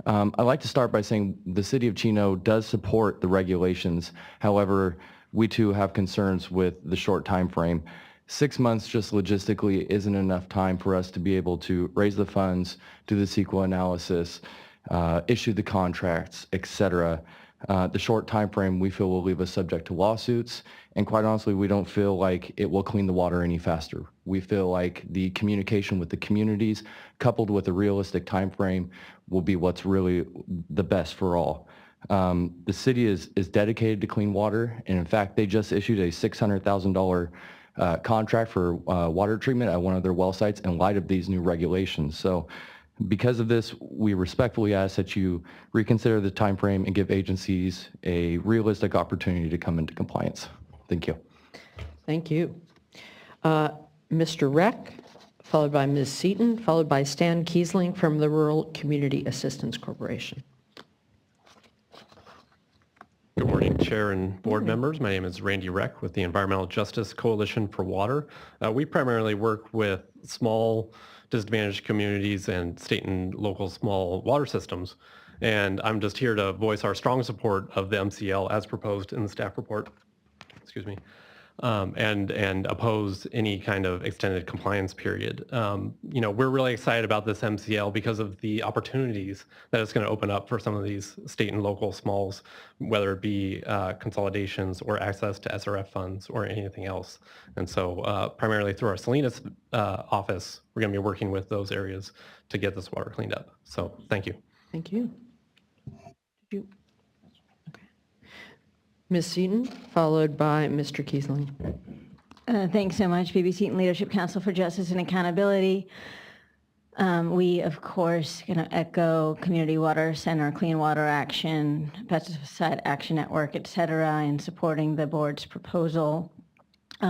I'd like to start by saying the City of Chino does support the regulations. However, we too have concerns with the short time frame. 6 months just logistically isn't enough time for us to be able to raise the funds, do the SQL analysis, issue the contracts, etc. The short time frame we feel will leave us subject to lawsuits, and quite honestly, we don't feel like it will clean the water any faster. We feel like the communication with the communities, coupled with a realistic time frame, will be what's really the best for all. The city is dedicated to clean water, and in fact, they just issued a $600,000 contract for water treatment at one of their well sites in light of these new regulations. So because of this, we respectfully ask that you reconsider the time frame and give agencies a realistic opportunity to come into compliance. Thank you. Thank you. Mr. Reck, followed by Ms. Seaton, followed by Stan Kiesling from the Rural Community Assistance Corporation. Good morning, Chair and board members. My name is Randy Reck with the Environmental Justice Coalition for Water. We primarily work with small disadvantaged communities and state and local small water systems. And I'm just here to voice our strong support of the MCL as proposed in the staff report, excuse me, and oppose any kind of extended compliance period. We're really excited about this MCL because of the opportunities that it's going to open up for some of these state and local smalls, whether it be consolidations or access to SRF funds or anything else. And so primarily through our Salinas office, we're going to be working with those areas to get this water cleaned up. So thank you. Thank you. Ms. Seaton, followed by Mr. Kiesling. Thanks so much, Phoebe Seaton, Leadership Council for Justice and Accountability. We, of course, echo Community Water Center, Clean Water Action, Pesticide Action Network, et cetera, in supporting the board's proposal.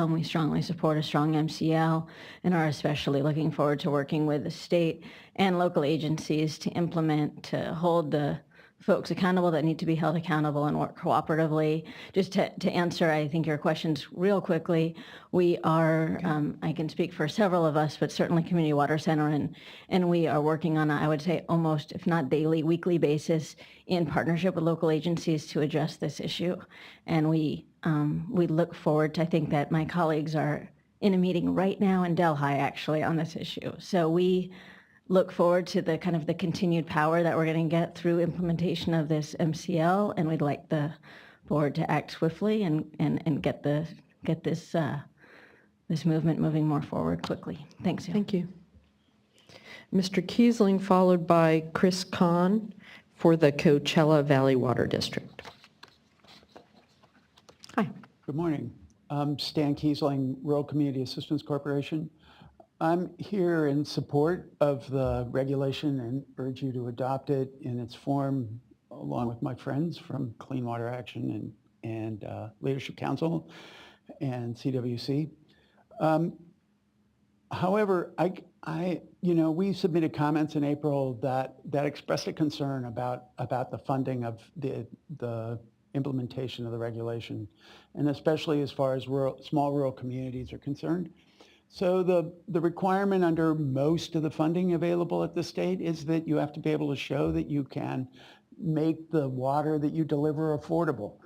We strongly support a strong MCL and are especially looking forward to working with the state and local agencies to implement, to hold the folks accountable that need to be held accountable and work cooperatively. Just to answer, I think, your questions real quickly, we are, I can speak for several of us, but certainly Community Water Center, and we are working on, I would say, almost, if not daily, weekly basis in partnership with local agencies to address this issue. And we look forward to, I think that my colleagues are in a meeting right now in Delhi, actually, on this issue. So we look forward to the kind of the continued power that we're going to get through implementation of this MCL, and we'd like the board to act swiftly and get this this movement moving more forward quickly. Thanks. Sue. Thank you. Mr. Kiesling, followed by Chris Kahn for the Coachella Valley Water District. Hi. Good morning. I'm Stan Kiesling, Rural Community Assistance Corporation. I'm here in support of the regulation and urge you to adopt it in its form, along with my friends from Clean Water Action and Leadership Council and CWC. However, we submitted comments in April that expressed a concern about the funding of the implementation of the regulation, and especially as far as small rural communities are concerned. So the requirement under most of the funding available at the state is that you have to be able to show that you can make the water that you deliver affordable.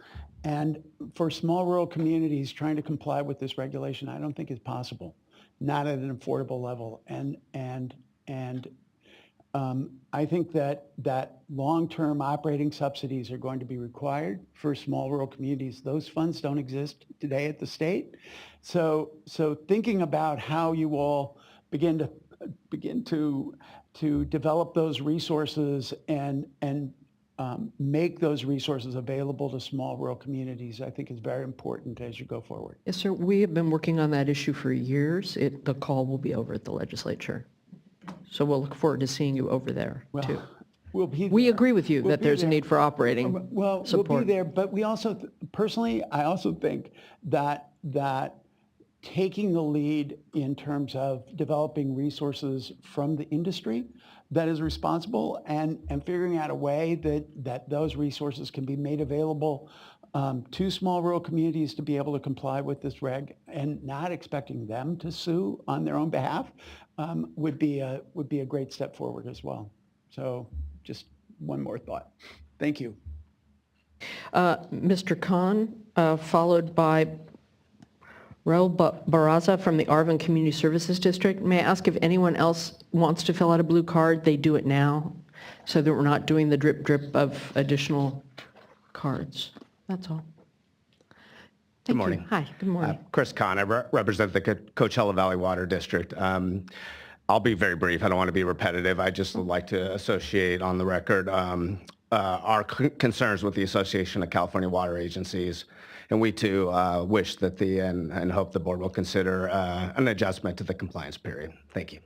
And for small rural communities, trying to comply with this regulation, I don't think is possible, not at an affordable level. And I think that long-term operating subsidies are going to be required for small rural communities. Those funds don't exist today at the state. So thinking about how you all begin to develop those resources and make those resources available to small rural communities, I think is very important as you go forward. Yes, sir. We have been working on that issue for years. The call will be over at the legislature. So we'll look forward to seeing you over there, too. We'll be there. We agree with you that there's a need for operating support. We'll be there, but we also, personally, I also think that taking the lead in terms of developing resources from the industry that is responsible and figuring out a way that those resources can be made available to small rural communities to be able to comply with this reg, and not expecting them to sue on their own behalf would be a great step forward as well. So just one more thought. Thank you. Mr. Khan, followed by Raul Barraza from the Arvin Community Services District. May I ask if anyone else wants to fill out a blue card? They do it now, so that we're not doing the drip drip of additional cards. That's all. Good morning. Hi, good morning. Chris Kahn, I represent the Coachella Valley Water District. I'll be very brief. I don't want to be repetitive. I just would like to associate on the record our concerns with the Association of California Water Agencies. And we too wish that and hope the board will consider an adjustment to the compliance period. Thank you.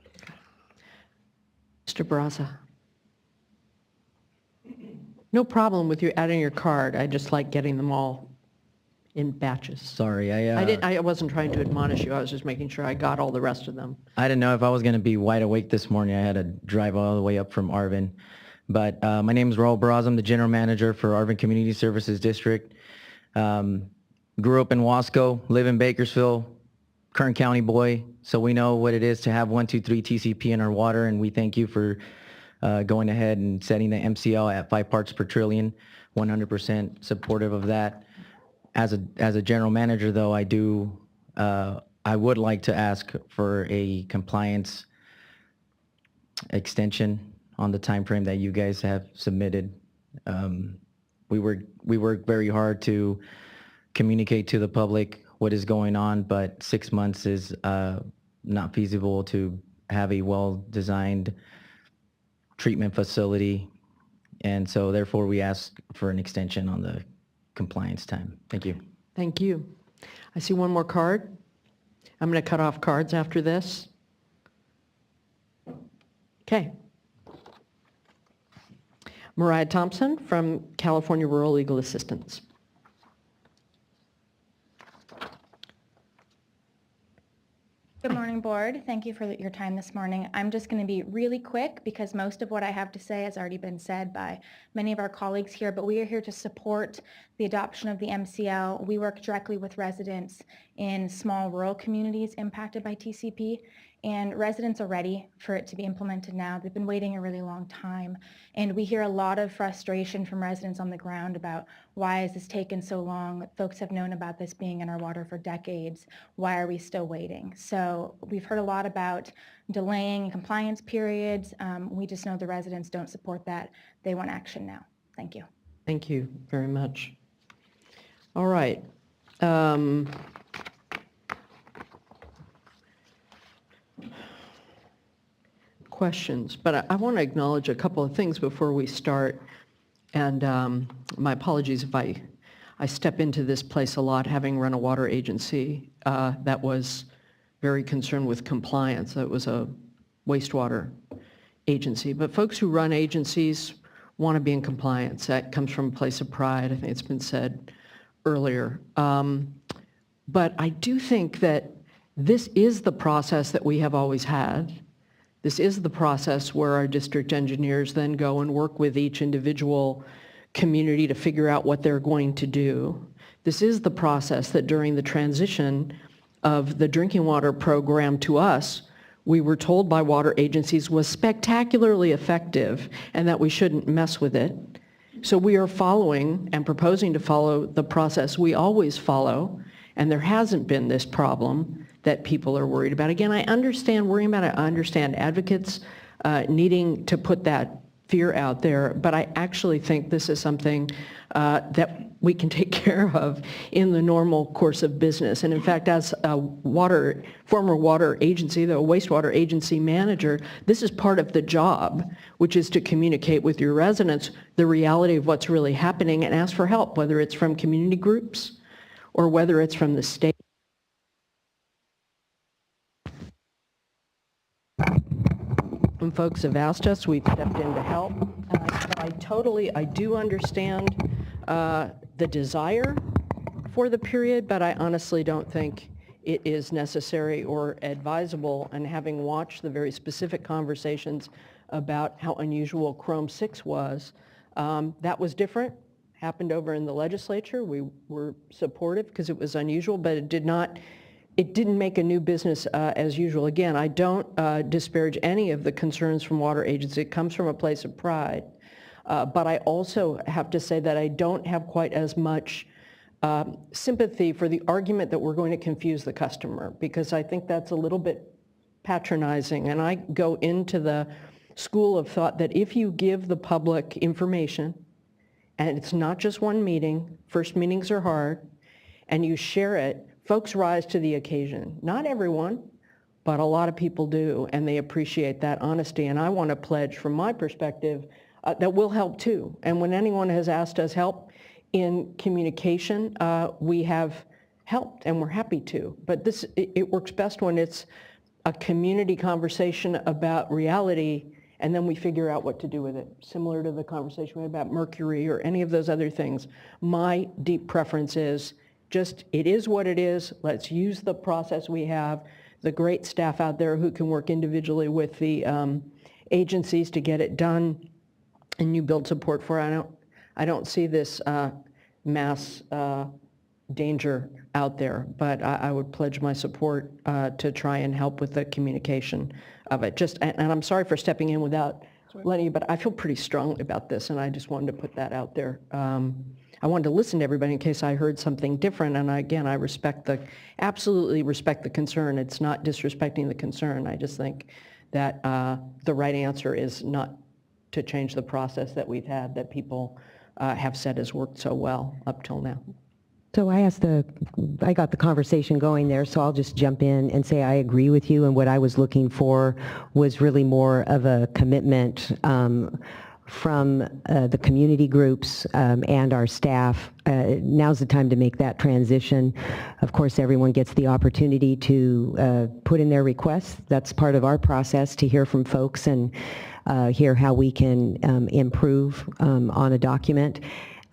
Mr. Barraza. No problem with you adding your card. I just like getting them all in batches. Sorry, I wasn't trying to admonish you. I was just making sure I got all the rest of them. I didn't know if I was going to be wide awake this morning. I had to drive all the way up from Arvin. But my name is Raul Barraza. I'm the general manager for Arvin Community Services District. Grew up in Wasco, live in Bakersfield, Kern County boy. So we know what it is to have 123 TCP in our water, and we thank you for going ahead and setting the MCL at 5 parts per trillion. 100% supportive of that. As a general manager, though, I would like to ask for a compliance extension on the time frame that you guys have submitted. We work very hard to communicate to the public what is going on, but 6 months is not feasible to have a well-designed treatment facility, and so therefore we ask for an extension on the compliance time. Thank you. Thank you. I see one more card. I'm going to cut off cards after this. Okay. Mariah Thompson from California Rural Legal Assistance. Good morning, board. Thank you for your time this morning. I'm just going to be really quick because most of what I have to say has already been said by many of our colleagues here, but we are here to support the adoption of the MCL. We work directly with residents in small rural communities impacted by TCP. And residents are ready for it to be implemented now. They've been waiting a really long time. And we hear a lot of frustration from residents on the ground about why has this taken so long? Folks have known about this being in our water for decades. Why are we still waiting? So we've heard a lot about delaying compliance periods. We just know the residents don't support that. They want action now. Thank you. Thank you very much. All right. Questions, but I want to acknowledge a couple of things before we start. And my apologies if I step into this place a lot, having run a water agency that was very concerned with compliance. That was a wastewater agency. But folks who run agencies want to be in compliance. That comes from a place of pride. I think it's been said earlier. But I do think that this is the process that we have always had. This is the process where our district engineers then go and work with each individual community to figure out what they're going to do. This is the process that during the transition of the drinking water program to us, we were told by water agencies was spectacularly effective and that we shouldn't mess with it. So we are following and proposing to follow the process we always follow, and there hasn't been this problem that people are worried about. Again, I understand worrying about it. I understand advocates needing to put that fear out there, but I actually think this is something that we can take care of in the normal course of business. And in fact, as a former water agency, the wastewater agency manager, this is part of the job, which is to communicate with your residents the reality of what's really happening and ask for help, whether it's from community groups or whether it's from the state. When folks have asked us, we've stepped in to help. I do understand the desire for the period, but I honestly don't think it is necessary or advisable. And having watched the very specific conversations about how unusual Chrome 6 was, that was different. Happened over in the legislature. We were supportive because it was unusual, but it didn't make a new business as usual. Again, I don't disparage any of the concerns from water agency. It comes from a place of pride. But I also have to say that I don't have quite as much sympathy for the argument that we're going to confuse the customer, because I think that's a little bit patronizing. And I go into the school of thought that if you give the public information, and it's not just one meeting, first meetings are hard, and you share it, folks rise to the occasion. Not everyone, but a lot of people do, and they appreciate that honesty. And I want to pledge from my perspective that we'll help too. And when anyone has asked us help in communication, we have helped and we're happy to. But it works best when it's a community conversation about reality, and then we figure out what to do with it, similar to the conversation we had about mercury or any of those other things. My deep preference is just, it is what it is. Let's use the process we have, the great staff out there who can work individually with the agencies to get it done, and you build support for it. I don't see this mass danger out there, but I would pledge my support to try and help with the communication of it. And I'm sorry for stepping in without letting you, but I feel pretty strongly about this, and I just wanted to put that out there. I wanted to listen to everybody in case I heard something different, and again, I absolutely respect the concern. It's not disrespecting the concern. I just think that the right answer is not to change the process that we've had, that people have said has worked so well up till now. So I got the conversation going there, so I'll just jump in and say I agree with you, and what I was looking for was really more of a commitment from the community groups and our staff. Now's the time to make that transition. Of course, everyone gets the opportunity to put in their requests. That's part of our process, to hear from folks and hear how we can improve on a document.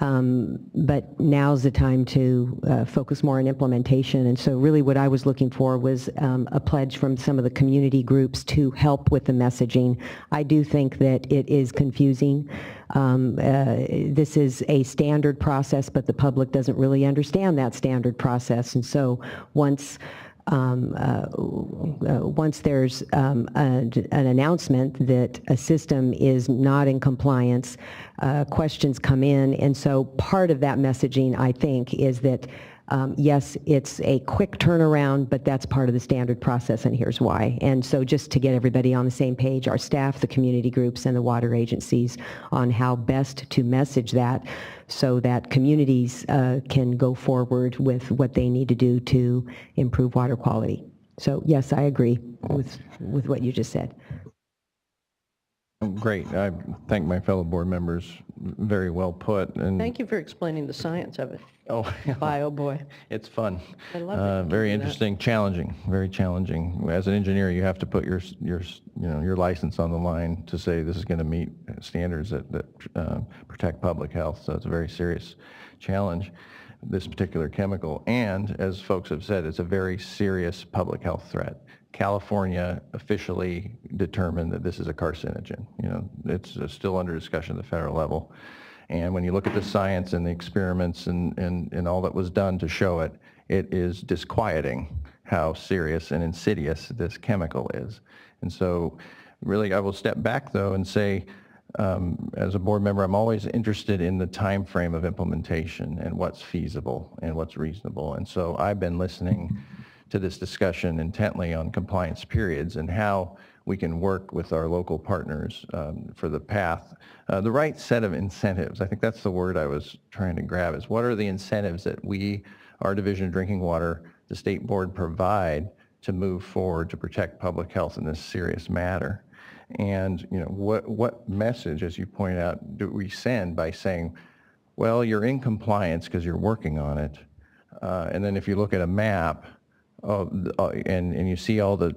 But now's the time to focus more on implementation. And so really what I was looking for was a pledge from some of the community groups to help with the messaging. I do think that it is confusing. This is a standard process, but the public doesn't really understand that standard process. And so once there's an announcement that a system is not in compliance, questions come in. And so part of that messaging, I think, is that yes, it's a quick turnaround, but that's part of the standard process, and here's why. And so just to get everybody on the same page, our staff, the community groups, and the water agencies on how best to message that so that communities can go forward with what they need to do to improve water quality. So yes, I agree with what you just said. Great. I thank my fellow board members. Very well put. And Thank you for explaining the science of it. Oh, Bio boy. it's fun. I love it. Very Do that. interesting, challenging, very challenging. As an engineer, you have to put your license on the line to say this is going to meet standards that protect public health. So it's a very serious challenge, this particular chemical. And as folks have said, it's a very serious public health threat. California officially determined that this is a carcinogen. It's still under discussion at the federal level. And when you look at the science and the experiments and all that was done to show it, it is disquieting how serious and insidious this chemical is. And so really I will step back though and say, as a board member, I'm always interested in the time frame of implementation and what's feasible and what's reasonable. And so I've been listening to this discussion intently on compliance periods and how we can work with our local partners for the path. The right set of incentives, I think that's the word I was trying to grab, is what are the incentives that we, our Division of Drinking Water, the state board provide to move forward to protect public health in this serious matter? And what message, as you point out, do we send by saying, well, you're in compliance because you're working on it. And then if you look at a map, and you see all the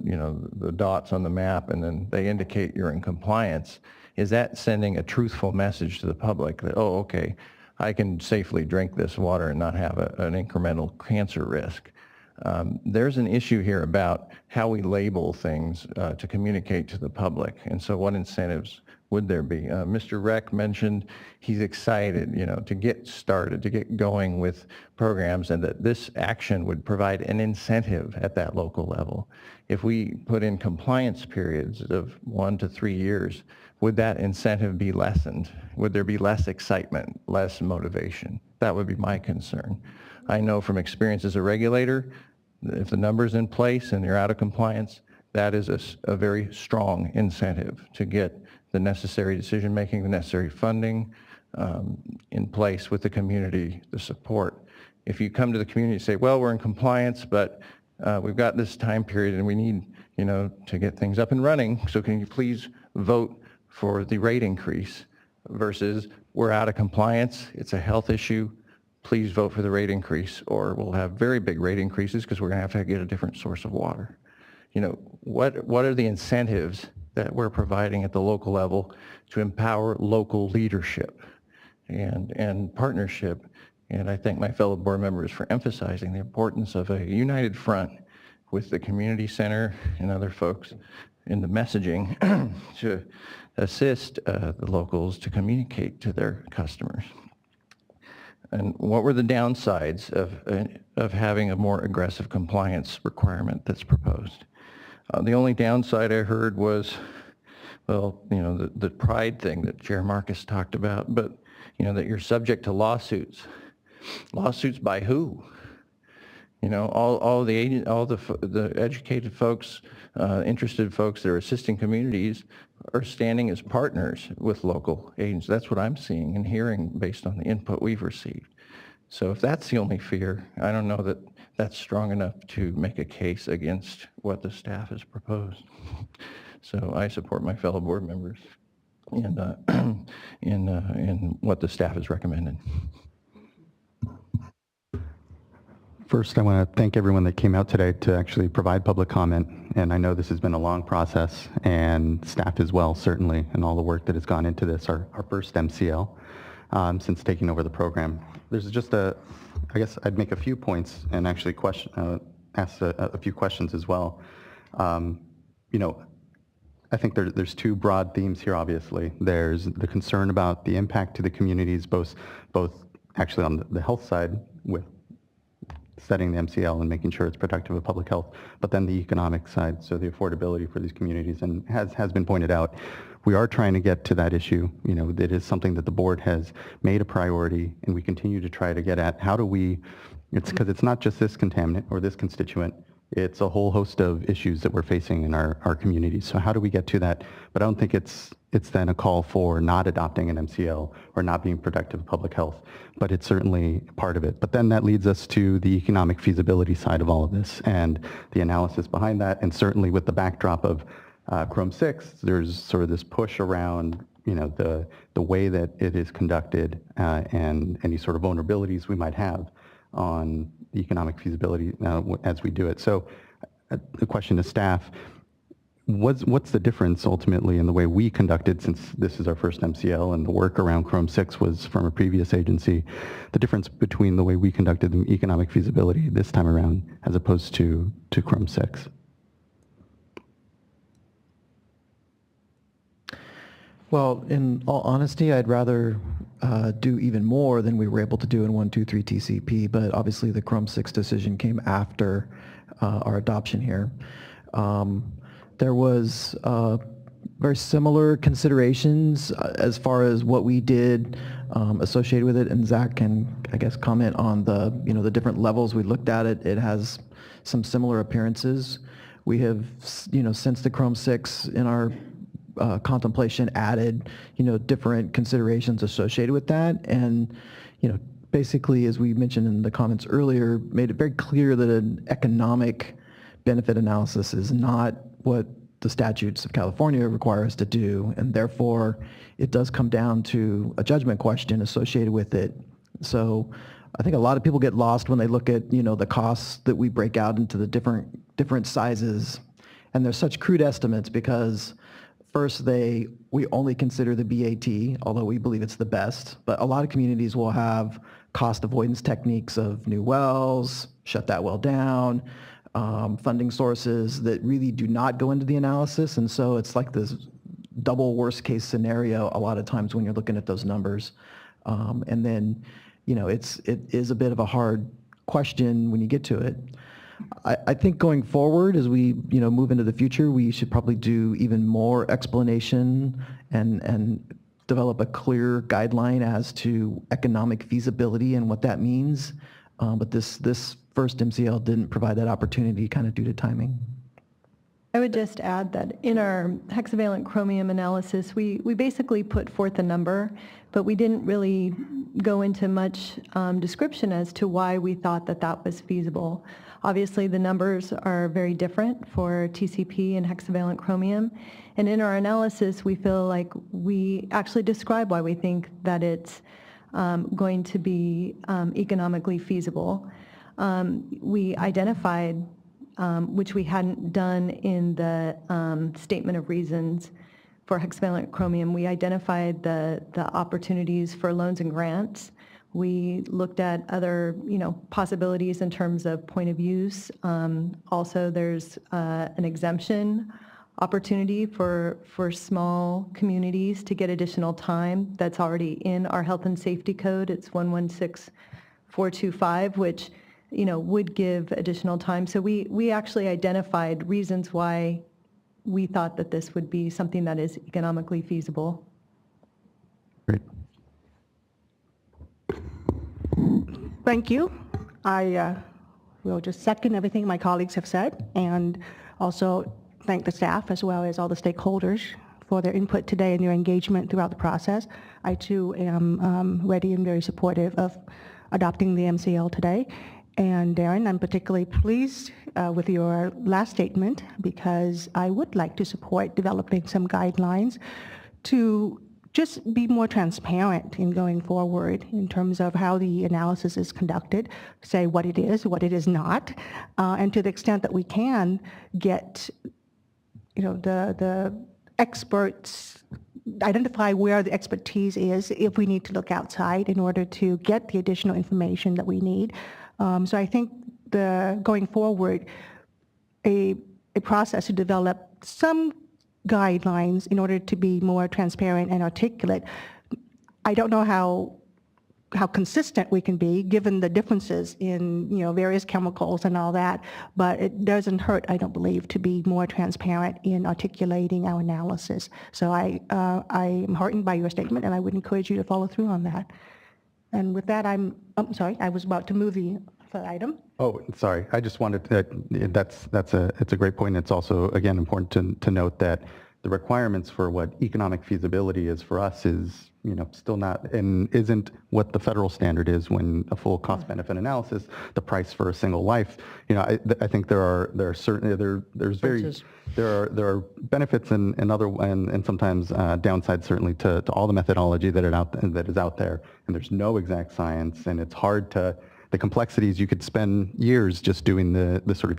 the dots on the map, and then they indicate you're in compliance, is that sending a truthful message to the public that, oh, okay, I can safely drink this water and not have an incremental cancer risk? There's an issue here about how we label things to communicate to the public, and so what incentives would there be? Mr. Reck mentioned he's excited, to get started, to get going with programs, and that this action would provide an incentive at that local level. If we put in compliance periods of 1 to 3 years, would that incentive be lessened? Would there be less excitement, less motivation? That would be my concern. I know from experience as a regulator, if the number's in place and you're out of compliance, that is a very strong incentive to get the necessary decision-making, the necessary funding in place with the community, the support. If you come to the community and say, well, we're in compliance, but we've got this time period and we need, to get things up and running, so can you please vote for the rate increase, versus we're out of compliance, it's a health issue, please vote for the rate increase, or we'll have very big rate increases because we're going to have to get a different source of water. What are the incentives that we're providing at the local level to empower local leadership and partnership? And I thank my fellow board members for emphasizing the importance of a united front with the community center and other folks in the messaging to assist the locals to communicate to their customers. And what were the downsides of having a more aggressive compliance requirement that's proposed? The only downside I heard was, well, the pride thing that Chair Marcus talked about, but, that you're subject to lawsuits. Lawsuits by who? All the educated folks, interested folks that are assisting communities are standing as partners with local agents. That's what I'm seeing and hearing based on the input we've received. So if that's the only fear, I don't know that that's strong enough to make a case against what the staff has proposed. So I support my fellow board members in what the staff has recommended. First, I want to thank everyone that came out today to actually provide public comment. And I know this has been a long process, and staff as well, certainly, and all the work that has gone into this, our first MCL. since taking over the program. There's just I guess I'd make a few points and actually ask a few questions as well. I think there's two broad themes here, obviously. There's the concern about the impact to the communities, both actually on the health side with setting the MCL and making sure it's protective of public health, but then the economic side, so the affordability for these communities. And has been pointed out, we are trying to get to that issue. It is something that the board has made a priority, and we continue to try to get at how do we, because it's not just this contaminant or this constituent, it's a whole host of issues that we're facing in our communities. So how do we get to that? But I don't think it's then a call for not adopting an MCL or not being protective of public health, but it's certainly part of it. But then that leads us to the economic feasibility side of all of this and the analysis behind that. And certainly with the backdrop of Chrome 6, there's sort of this push around the way that it is conducted and any sort of vulnerabilities we might have on the economic feasibility as we do it. So the question to staff, what's the difference ultimately in the way we conducted, since this is our first MCL and the work around Chrome 6 was from a previous agency, the difference between the way we conducted the economic feasibility this time around as opposed to Chrome 6? Well, in all honesty, I'd rather do even more than we were able to do in 123 TCP, but obviously the Chrome 6 decision came after our adoption here. There was very similar considerations as far as what we did associated with it, and Zach can, I guess, comment on the the different levels we looked at it. It has some similar appearances. We have, since the Chrome 6 in our contemplation added, different considerations associated with that. And, basically, as we mentioned in the comments earlier, made it very clear that an economic benefit analysis is not what the statutes of California require us to do. And therefore, it does come down to a judgment question associated with it. So I think a lot of people get lost when they look at, the costs that we break out into the different sizes. And they're such crude estimates because first, we only consider the BAT, although we believe it's the best. But a lot of communities will have cost avoidance techniques of new wells, shut that well down, funding sources that really do not go into the analysis. And so it's like this double worst case scenario a lot of times when you're looking at those numbers. And then, it is a bit of a hard question when you get to it. I think going forward, as we move into the future, we should probably do even more explanation and develop a clear guideline as to economic feasibility and what that means. But this first MCL didn't provide that opportunity, kind of due to timing. I would just add that in our hexavalent chromium analysis, we basically put forth a number, but we didn't really go into much description as to why we thought that was feasible. Obviously, the numbers are very different for TCP and hexavalent chromium. And in our analysis, we feel like we actually describe why we think that it's going to be economically feasible. We identified, which we hadn't done in the statement of reasons for hexavalent chromium, we identified the opportunities for loans and grants. We looked at other, possibilities in terms of point of use. Also, there's an exemption opportunity for small communities to get additional time that's already in our health and safety code. It's 116425, which, would give additional time. So we actually identified reasons why we thought that this would be something that is economically feasible. Great. Thank you. I will just second everything my colleagues have said and also thank the staff as well as all the stakeholders for their input today and their engagement throughout the process. I too am ready and very supportive of adopting the MCL today. And Darren, I'm particularly pleased with your last statement because I would like to support developing some guidelines to just be more transparent in going forward in terms of how the analysis is conducted, say what it is not, and to the extent that we can get, the experts identify where the expertise is if we need to look outside in order to get the additional information that we need. So I think going forward, a process to develop some guidelines in order to be more transparent and articulate. I don't know how consistent we can be given the differences in various chemicals and all that, but it doesn't hurt, I don't believe, to be more transparent in articulating our analysis. So I am heartened by your statement, and I would encourage you to follow through on that. And with that, I'm sorry, I was about to move the item. Oh, sorry. I just wanted to, it's a great point. It's also, again, important to note that the requirements for what economic feasibility is for us is, still not, and isn't what the federal standard is when a full cost-benefit analysis, the price for a single life. I think there are certainly there are benefits and sometimes downsides certainly to all the methodology that is out there, and there's no exact science, and it's hard to. The complexities, you could spend years just doing the sort of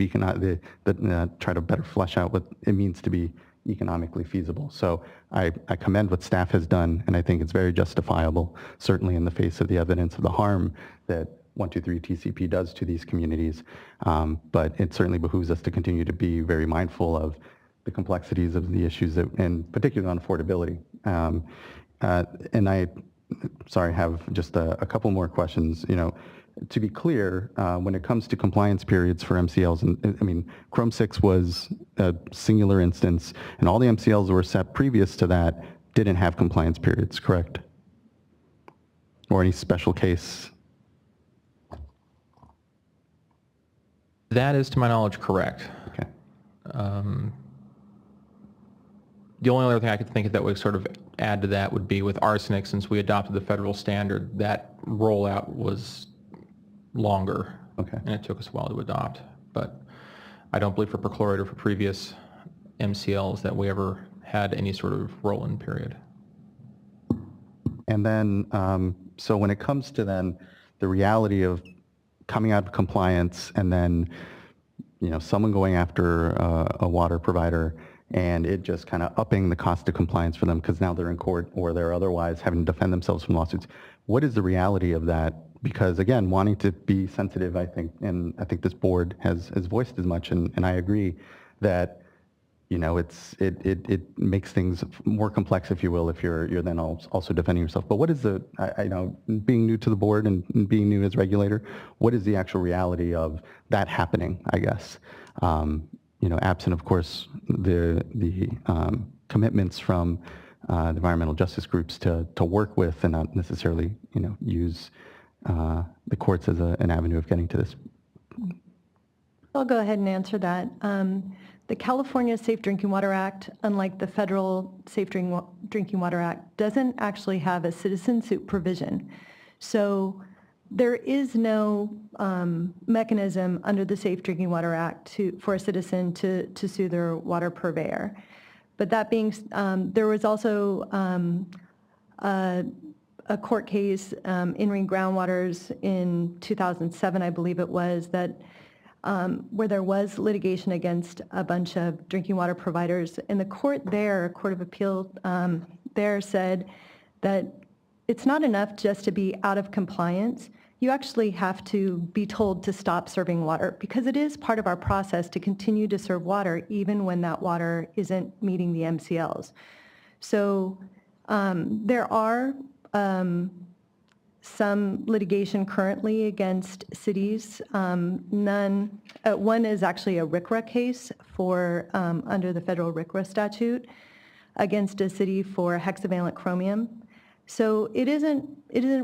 try to better flesh out what it means to be economically feasible. So I commend what staff has done, and I think it's very justifiable, certainly in the face of the evidence of the harm that 123 TCP does to these communities. But it certainly behooves us to continue to be very mindful of the complexities of the issues, and particularly on affordability. And I have just a couple more questions. To be clear, when it comes to compliance periods for MCLs, and Chrome 6 was a singular instance, and all the MCLs that were set previous to that didn't have compliance periods, correct? Or any special case? That is, to my knowledge, correct. Okay. The only other thing I could think of that would sort of add to that would be with arsenic, since we adopted the federal standard, that rollout was longer. Okay. And it took us a while to adopt. But I don't believe for perchlorate or for previous MCLs that we ever had any sort of roll-in period. And then, so when it comes to then the reality of coming out of compliance and then, someone going after a water provider and it just kind of upping the cost of compliance for them because now they're in court or they're otherwise having to defend themselves from lawsuits. What is the reality of that? Because again, wanting to be sensitive, I think, and I think this board has voiced as much, and I agree that, it makes things more complex, if you will, if you're then also defending yourself. But what is being new to the board and being new as regulator, what is the actual reality of that happening, I guess? Absent, of course, the commitments from the environmental justice groups to work with and not necessarily, use the courts as an avenue of getting to this. I'll go ahead and answer that. The California Safe Drinking Water Act, unlike the federal Safe Drinking Water Act, doesn't actually have a citizen suit provision. So there is no mechanism under the Safe Drinking Water Act for a citizen to sue their water purveyor. But that being, there was also a court case in Ring Groundwaters in 2007, I believe it was, that where there was litigation against a bunch of drinking water providers. And the court of appeal there said that it's not enough just to be out of compliance. You actually have to be told to stop serving water, because it is part of our process to continue to serve water even when that water isn't meeting the MCLs. So there are some litigation currently against cities. One is actually a RCRA case for under the federal RCRA statute against a city for hexavalent chromium. So it isn't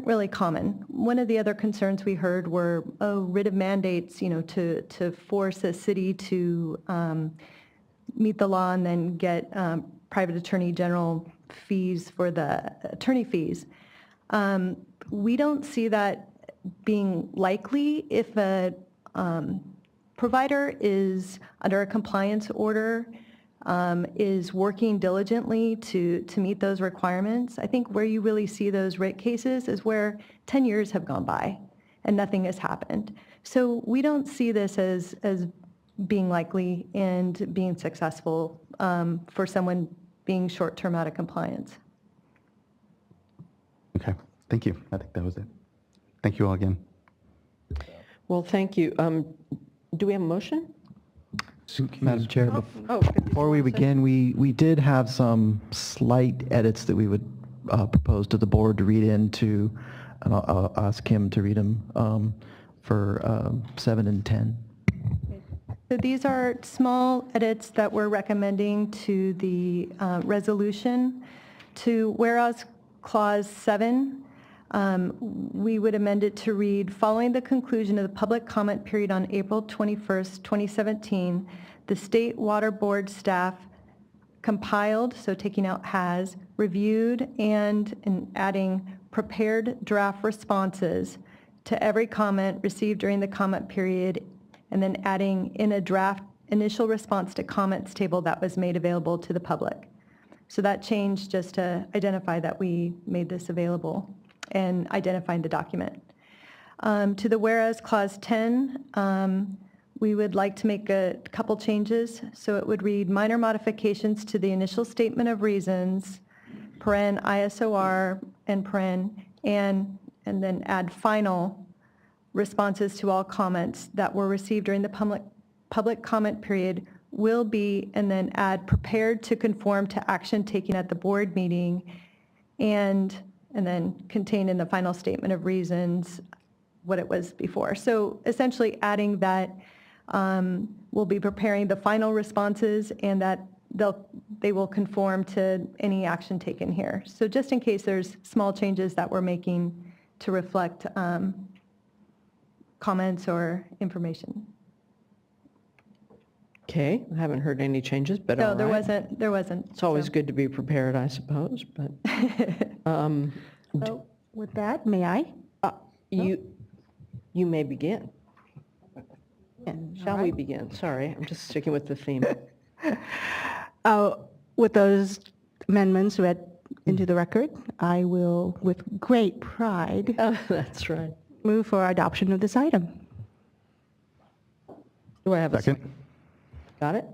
really common. One of the other concerns we heard were writ of mandates, to force a city to meet the law and then get private attorney general fees for the attorney fees. We don't see that being likely if a provider is under a compliance order, is working diligently to meet those requirements. I think where you really see those writ cases is where 10 years have gone by and nothing has happened. So we don't see this as being likely and being successful for someone being short-term out of compliance. Okay, thank you. I think that was it. Thank you all again. Well, thank you. Do we have a motion? Madam Chair, before we begin, we did have some slight edits that we would propose to the board to read into, and I'll ask Kim to read them for 7 and 10. So these are small edits that we're recommending to the resolution. To whereas clause 7, we would amend it to read, following the conclusion of the public comment period on April 21st, 2017, the State Water Board staff compiled, so taking out has, reviewed and adding prepared draft responses to every comment received during the comment period, and then adding in a draft initial response to comments table that was made available to the public. So that changed just to identify that we made this available and identifying the document. To the whereas clause 10, we would like to make a couple changes. So it would read minor modifications to the initial statement of reasons, paren ISOR and paren, and then add final responses to all comments that were received during the public comment period will be, and then add prepared to conform to action taken at the board meeting, and then contain in the final statement of reasons what it was before. So essentially adding that we'll be preparing the final responses and that they will conform to any action taken here. So just in case there's small changes that we're making to reflect comments or information. Okay, I haven't heard any changes, but No, all right. there wasn't. It's always good to be prepared, I suppose, but. So with that, may I? You may begin. Shall we right. begin? Sorry, I'm just sticking with the theme. With those amendments read into the record, I will, with great pride, That's right. move for adoption of this item. Do I have a Second. Got it?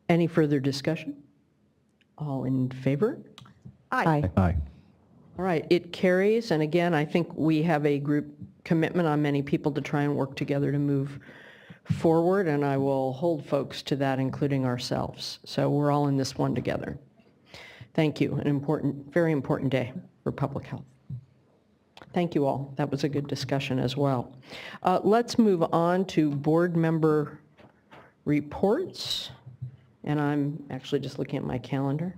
Any further discussion? All in favor? Aye. Aye. All right, it carries, and again, I think we have a group commitment on many people to try and work together to move forward, and I will hold folks to that, including ourselves. So we're all in this one together. Thank you, an important, very important day for public health. Thank you all. That was a good discussion as well. Let's move on to board member reports, and I'm actually just looking at my calendar.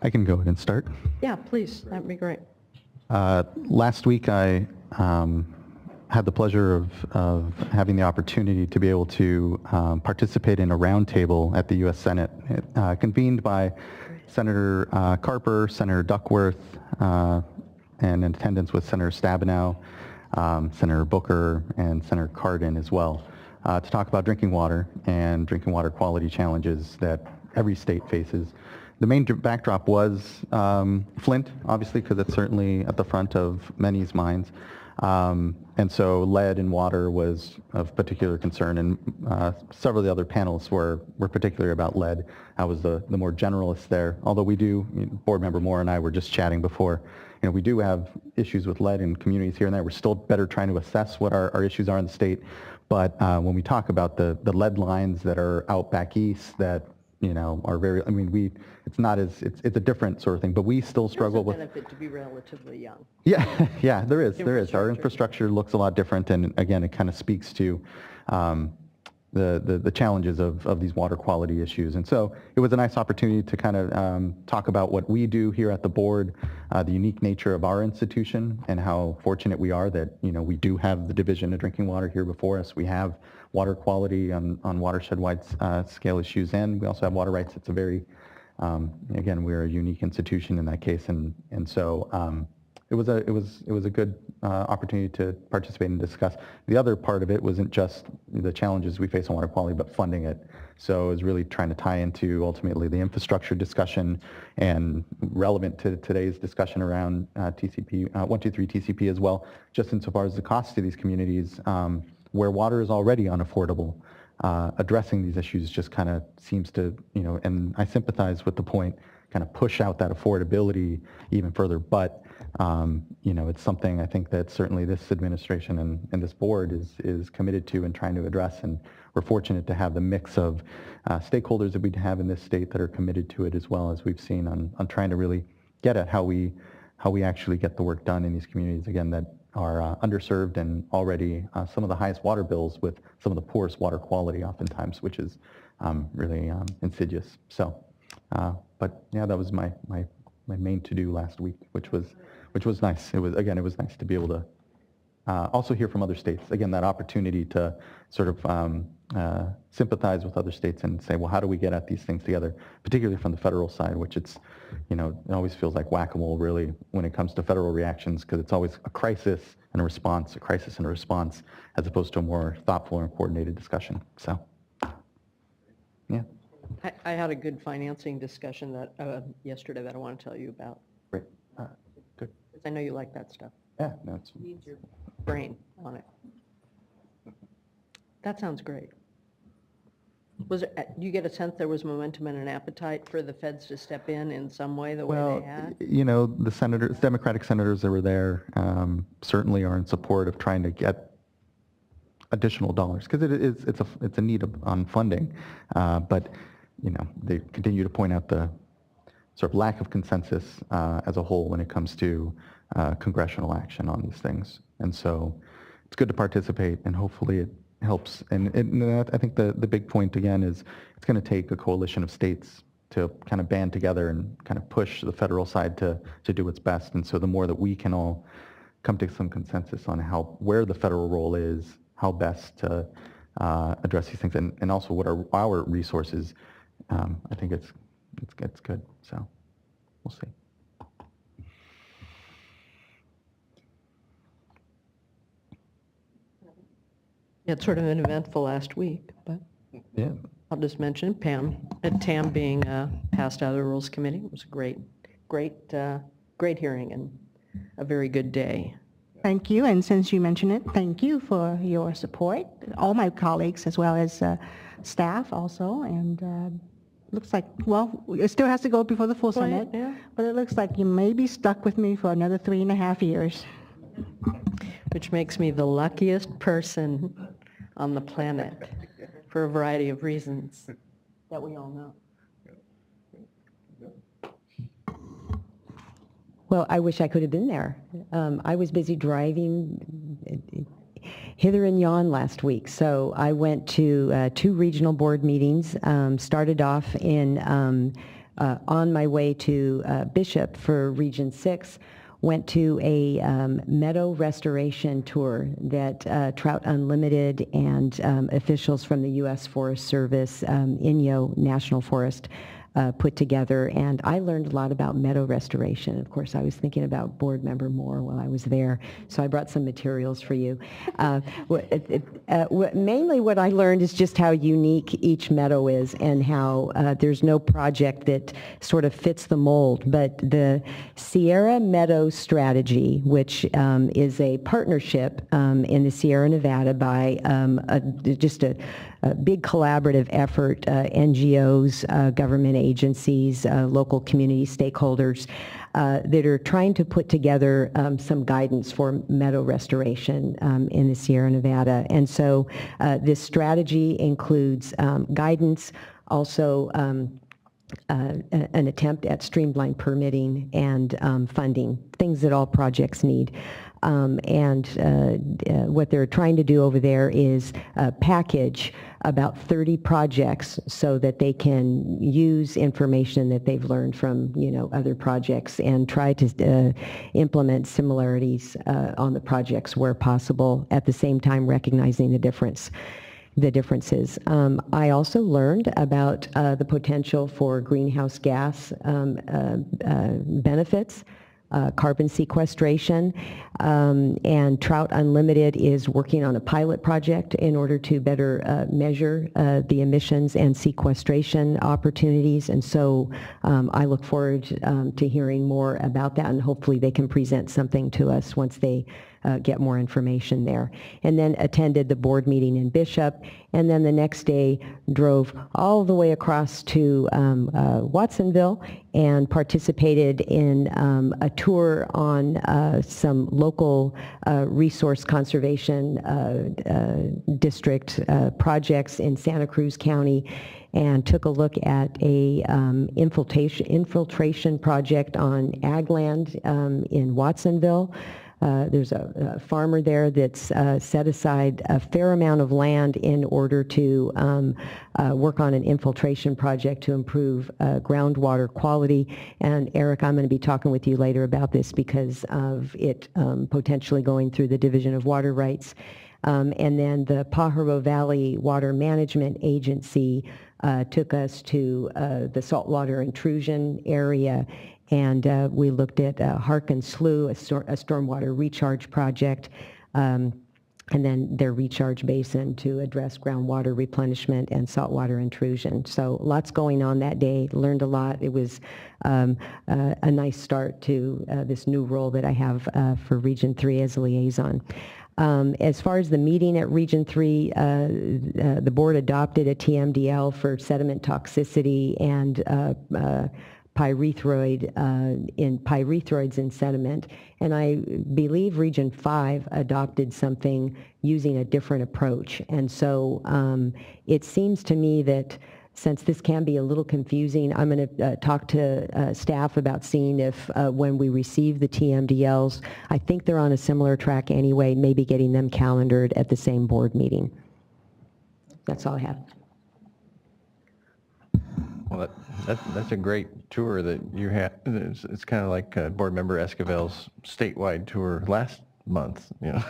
I can go ahead and start. Yeah, please, that'd be great. Last week, I had the pleasure of having the opportunity to be able to participate in a roundtable at the U.S. Senate, convened by Senator Carper, Senator Duckworth, and in attendance with Senator Stabenow, Senator Booker, and Senator Cardin as well, to talk about drinking water and drinking water quality challenges that every state faces. The main backdrop was Flint, obviously, because it's certainly at the front of many's minds. And so lead in water was of particular concern, and several of the other panelists were particularly about lead. I was the more generalist there, although we do, Board Member Moore and I were just chatting before, we do have issues with lead in communities here and there. We're still better trying to assess what our issues are in the state, but when we talk about the lead lines that are out back east that are very, it's not as, it's a different sort of thing, but we still struggle with. There's a benefit to be relatively young. Yeah, yeah, there is. Our infrastructure looks a lot different, and again, it kind of speaks to the challenges of these water quality issues. And so it was a nice opportunity to kind of talk about what we do here at the board, the unique nature of our institution, and how fortunate we are that, we do have the Division of Drinking Water here before us. We have water quality on watershed-wide scale issues, and we also have water rights. It's a very, again, we're a unique institution in that case, and so it was a good opportunity to participate and discuss. The other part of it wasn't just the challenges we face on water quality, but funding it. So it was really trying to tie into ultimately the infrastructure discussion, and relevant to today's discussion around TCP, 123 TCP as well, just insofar as the cost to these communities. where water is already unaffordable, addressing these issues just kind of seems to, and I sympathize with the point, kind of push out that affordability even further. But, it's something I think that certainly this administration and this board is committed to and trying to address. And we're fortunate to have the mix of stakeholders that we have in this state that are committed to it, as well as we've seen on trying to really get at how we actually get the work done in these communities, again, that are underserved and already some of the highest water bills with some of the poorest water quality oftentimes, which is really insidious. So, but yeah, that was my main to-do last week, which was nice. It was nice to be able to also hear from other states. Again, that opportunity to sort of sympathize with other states and say, well, how do we get at these things together, particularly from the federal side, which it always feels like whack-a-mole really when it comes to federal reactions, because it's always a crisis and a response, as opposed to a more thoughtful and coordinated discussion. So, yeah. I had a good financing discussion yesterday that I want to tell you about. Great. Good. Because I know you like that stuff. Yeah, no, it's... Needs your brain on it. That sounds great. Do you get a sense there was momentum and an appetite for the feds to step in some way the way they had? The Democratic senators that were there certainly are in support of trying to get additional dollars, because it's a need on funding. But they continue to point out the sort of lack of consensus as a whole when it comes to congressional action on these things. And so it's good to participate, and hopefully it helps. And I think the big point, again, is it's going to take a coalition of states to kind of band together and kind of push the federal side to do its best. And so the more that we can all come to some consensus on where the federal role is, how best to address these things, and also what are our resources, I think it's good. So we'll see. Yeah, it's sort of an eventful last week, but yeah, I'll just mention Tam being passed out of the Rules Committee. It was a great hearing and a very good day. Thank you, and since you mentioned it, thank you for your support, all my colleagues as well as staff also, and looks like, well, it still has to go before the full Senate, yeah. but it looks like you may be stuck with me for another 3.5 years. Which makes me the luckiest person on the planet for a variety of reasons that we all know. Well, I wish I could have been there. I was busy driving hither and yon last week, so I went to 2 regional board meetings, started off on my way to Bishop for Region 6, went to a meadow restoration tour that Trout Unlimited and officials from the U.S. Forest Service, Inyo National Forest, put together, and I learned a lot about meadow restoration. Of course, I was thinking about Board Member Moore while I was there, so I brought some materials for you. Mainly what I learned is just how unique each meadow is, and how there's no project that sort of fits the mold, but the Sierra Meadow Strategy, which is a partnership in the Sierra Nevada by just a big collaborative effort, NGOs, government agencies, local community stakeholders that are trying to put together some guidance for meadow restoration in the Sierra Nevada. And so this strategy includes guidance, also an attempt at streamlined permitting and funding, things that all projects need. What they're trying to do over there is package about 30 projects so that they can use information that they've learned from other projects and try to implement similarities on the projects where possible, at the same time recognizing the differences. I also learned about the potential for greenhouse gas benefits, carbon sequestration, and Trout Unlimited is working on a pilot project in order to better measure the emissions and sequestration opportunities. And so I look forward to hearing more about that, and hopefully they can present something to us once they get more information there. And then attended the board meeting in Bishop, and then the next day drove all the way across to Watsonville and participated in a tour on some local resource conservation district projects in Santa Cruz County, and took a look at a infiltration project on ag land in Watsonville. There's a farmer there that's set aside a fair amount of land in order to work on an infiltration project to improve groundwater quality. And Eric, I'm going to be talking with you later about this because of it potentially going through the Division of Water Rights. And then the Pajaro Valley Water Management Agency took us to the saltwater intrusion area, and we looked at Harkin Slough, a stormwater recharge project, and then their recharge basin to address groundwater replenishment and saltwater intrusion. So lots going on that day, learned a lot. It was a nice start to this new role that I have for Region 3 as a liaison. As far as the meeting at Region 3, the board adopted a TMDL for sediment toxicity and pyrethroids in sediment, and I believe Region 5 adopted something using a different approach. And so it seems to me that since this can be a little confusing, I'm going to talk to staff about seeing if when we receive the TMDLs, I think they're on a similar track anyway, maybe getting them calendared at the same board meeting. That's all I have. Well, that's a great tour that you had. It's kind of like Board Member Esquivel's statewide tour last month. You know,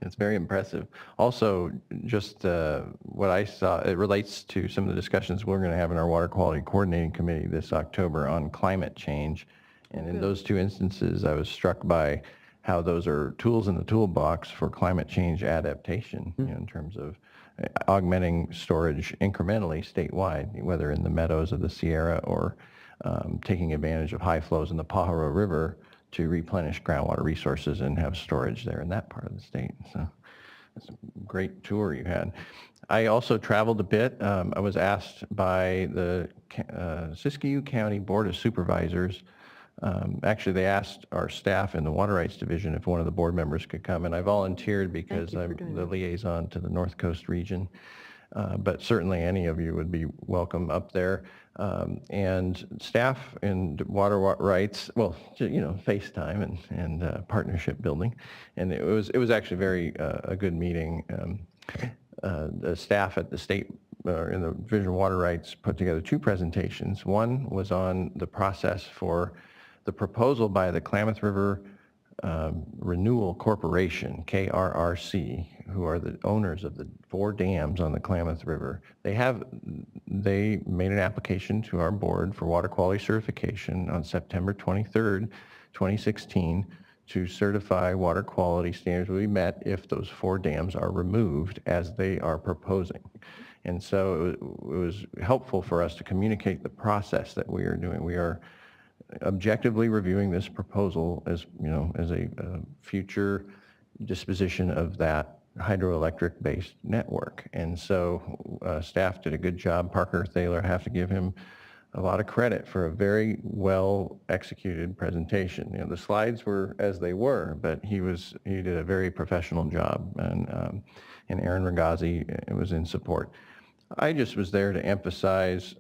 it's very impressive. Also, just what I saw, it relates to some of the discussions we're going to have in our Water Quality Coordinating Committee this October on climate change. And in those two instances, I was struck by how those are tools in the toolbox for climate change adaptation, you know, in terms of augmenting storage incrementally statewide, whether in the meadows of the Sierra or taking advantage of high flows in the Pajaro River to replenish groundwater resources and have storage there in that part of the state. So it's a great tour you had. I also traveled a bit. I was asked by the Siskiyou County Board of Supervisors. Actually, they asked our staff in the Water Rights Division if one of the board members could come, and I volunteered because I'm the liaison to the North Coast region. But certainly any of you would be welcome up there. And staff in water rights, well, you know, FaceTime and partnership building. And it was actually very a good meeting. The staff at the state in the Division of Water Rights put together two presentations. One was on the process for the proposal by the Klamath River Renewal Corporation, KRRC, who are the owners of the 4 dams on the Klamath River. They made an application to our board for water quality certification on September 23rd, 2016, to certify water quality standards will be met if those 4 dams are removed as they are proposing. And so it was helpful for us to communicate the process that we are doing. We are objectively reviewing this proposal as, you know, as a future disposition of that hydroelectric based network. And so staff did a good job. Parker Thaler, I have to give him a lot of credit for a very well executed presentation. You know, the slides were as they were, but he did a very professional job, and Aaron Ragazzi was in support. I just was there to emphasize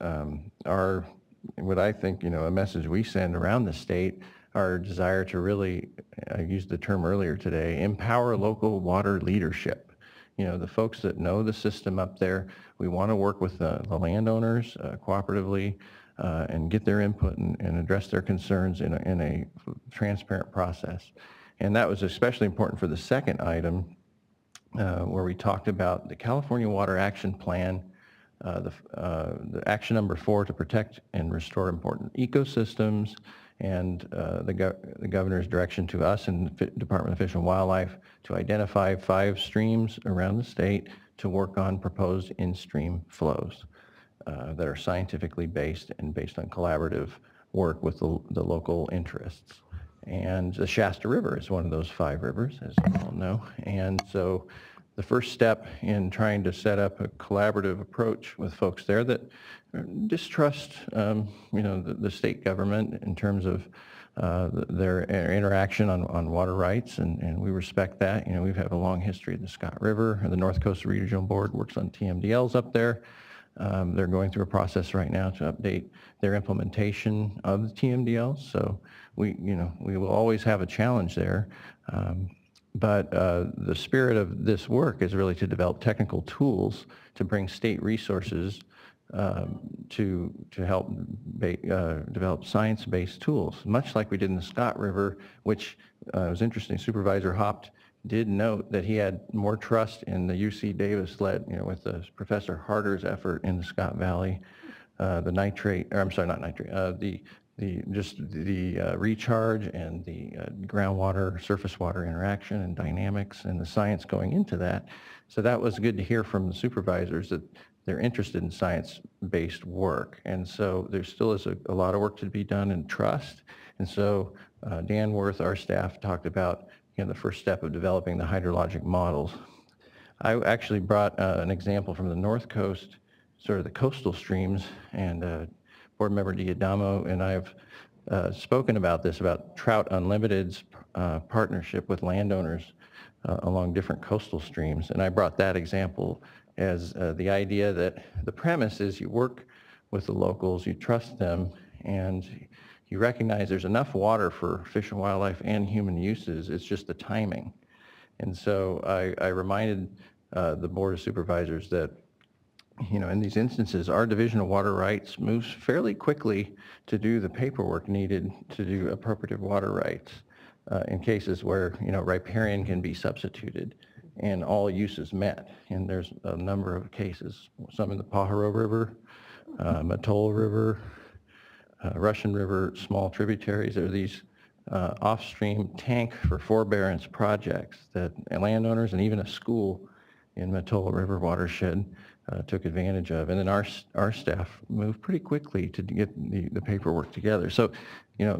what I think, you know, a message we send around the state, our desire to really, I used the term earlier today, empower local water leadership. You know, the folks that know the system up there, we want to work with the landowners cooperatively and get their input and address their concerns in a transparent process. And that was especially important for the second item, where we talked about the California Water Action Plan, the action number 4 to protect and restore important ecosystems, and the governor's direction to us and the Department of Fish and Wildlife to identify 5 streams around the state to work on proposed in-stream flows that are scientifically based and based on collaborative work with the local interests. And the Shasta River is one of those 5 rivers, as you all know. And so the first step in trying to set up a collaborative approach with folks there that distrust, the state government in terms of their interaction on water rights, and we respect that. We've had a long history of the Scott River, and the North Coast Regional Board works on TMDLs up there. They're going through a process right now to update their implementation of the TMDLs. So we will always have a challenge there. But the spirit of this work is really to develop technical tools to bring state resources to help develop science-based tools, much like we did in the Scott River, which was interesting. Supervisor Hopt did note that he had more trust in the UC Davis-led, with Professor Harder's effort in the Scott Valley, the recharge and the groundwater, surface water interaction and dynamics and the science going into that. So that was good to hear from the supervisors that they're interested in science-based work. And so there still is a lot of work to be done in trust. And so Dan Worth, our staff, talked about the first step of developing the hydrologic models. I actually brought an example from the North Coast, sort of the coastal streams, and Board Member Diadamo and I have spoken about this, about Trout Unlimited's partnership with landowners along different coastal streams. And I brought that example as the idea that the premise is you work with the locals, you trust them, and you recognize there's enough water for fish and wildlife and human uses. It's just the timing. And so I reminded the Board of Supervisors that in these instances, our Division of Water Rights moves fairly quickly to do the paperwork needed to do appropriative water rights in cases where, riparian can be substituted and all uses met. And there's a number of cases, some in the Pajaro River, Mattole River, Russian River, small tributaries. There are these off-stream tank for forbearance projects that landowners and even a school in Mattole River watershed took advantage of. And then our staff moved pretty quickly to get the paperwork together. So,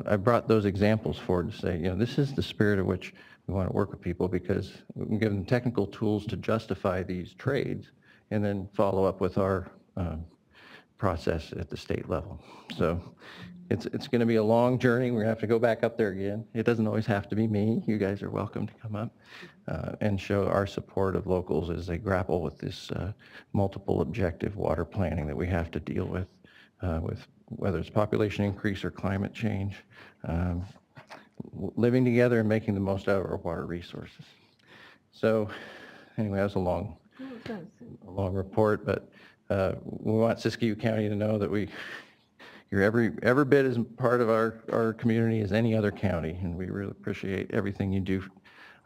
I brought those examples forward to say, this is the spirit of which we want to work with people, because we can give them technical tools to justify these trades and then follow up with our process at the state level. So it's going to be a long journey. We're going to have to go back up there again. It doesn't always have to be me. You guys are welcome to come up and show our support of locals as they grapple with this multiple objective water planning that we have to deal with whether it's population increase or climate change, living together and making the most out of our water resources. So anyway, that was a long report, but we want Siskiyou County to know that you're every bit as part of our community as any other county, and we really appreciate everything you do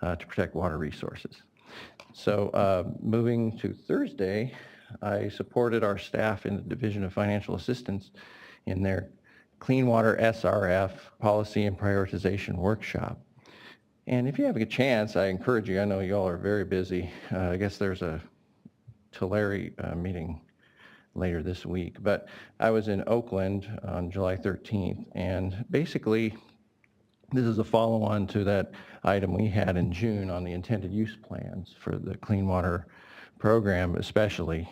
to protect water resources. So moving to Thursday, I supported our staff in the Division of Financial Assistance in their Clean Water SRF Policy and Prioritization Workshop. And if you have a chance, I encourage you, I know you all are very busy. I guess there's a Tulare meeting later this week, but I was in Oakland on July 13th, and basically this is a follow-on to that item we had in June on the intended use plans for the clean water program, especially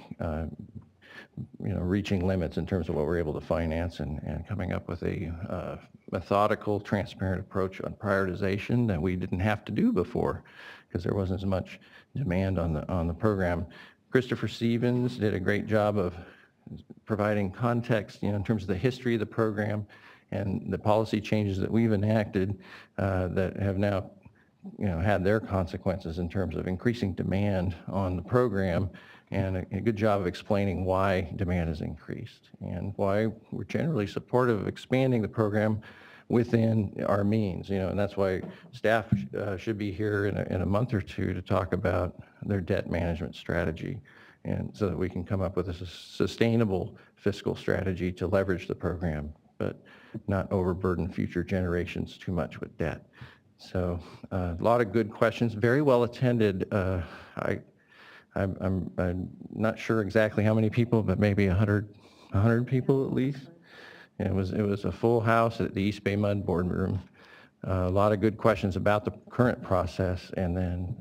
reaching limits in terms of what we're able to finance and coming up with a methodical, transparent approach on prioritization that we didn't have to do before because there wasn't as much demand on the program. Christopher Stevens did a great job of providing context, in terms of the history of the program and the policy changes that we've enacted that have now, had their consequences in terms of increasing demand on the program, and a good job of explaining why demand has increased and why we're generally supportive of expanding the program within our means, and that's why staff should be here in a month or two to talk about their debt management strategy, and so that we can come up with a sustainable fiscal strategy to leverage the program, but not overburden future generations too much with debt. So a lot of good questions, very well attended. I'm not sure exactly how many people, but maybe 100 people at least. And it was a full house at the East Bay Mud boardroom. A lot of good questions about the current process, and then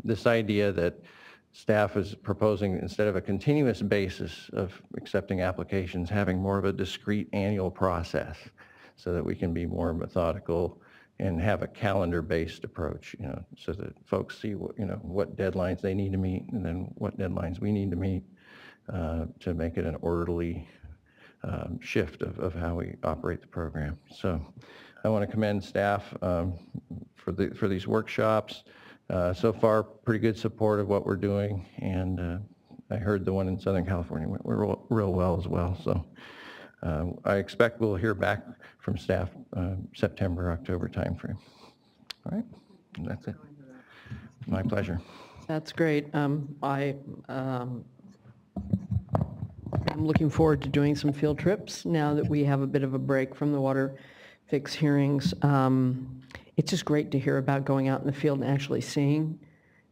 this idea that staff is proposing, instead of a continuous basis of accepting applications, having more of a discrete annual process so that we can be more methodical and have a calendar-based approach, so that folks see what deadlines they need to meet and then what deadlines we need to meet to make it an orderly shift of how we operate the program. So I want to commend staff for these workshops. So far, pretty good support of what we're doing, and I heard the one in Southern California went real well as well. So I expect we'll hear back from staff September, October timeframe. All right, and that's it. My pleasure. That's great. I'm looking forward to doing some field trips now that we have a bit of a break from the water fix hearings. It's just great to hear about going out in the field and actually seeing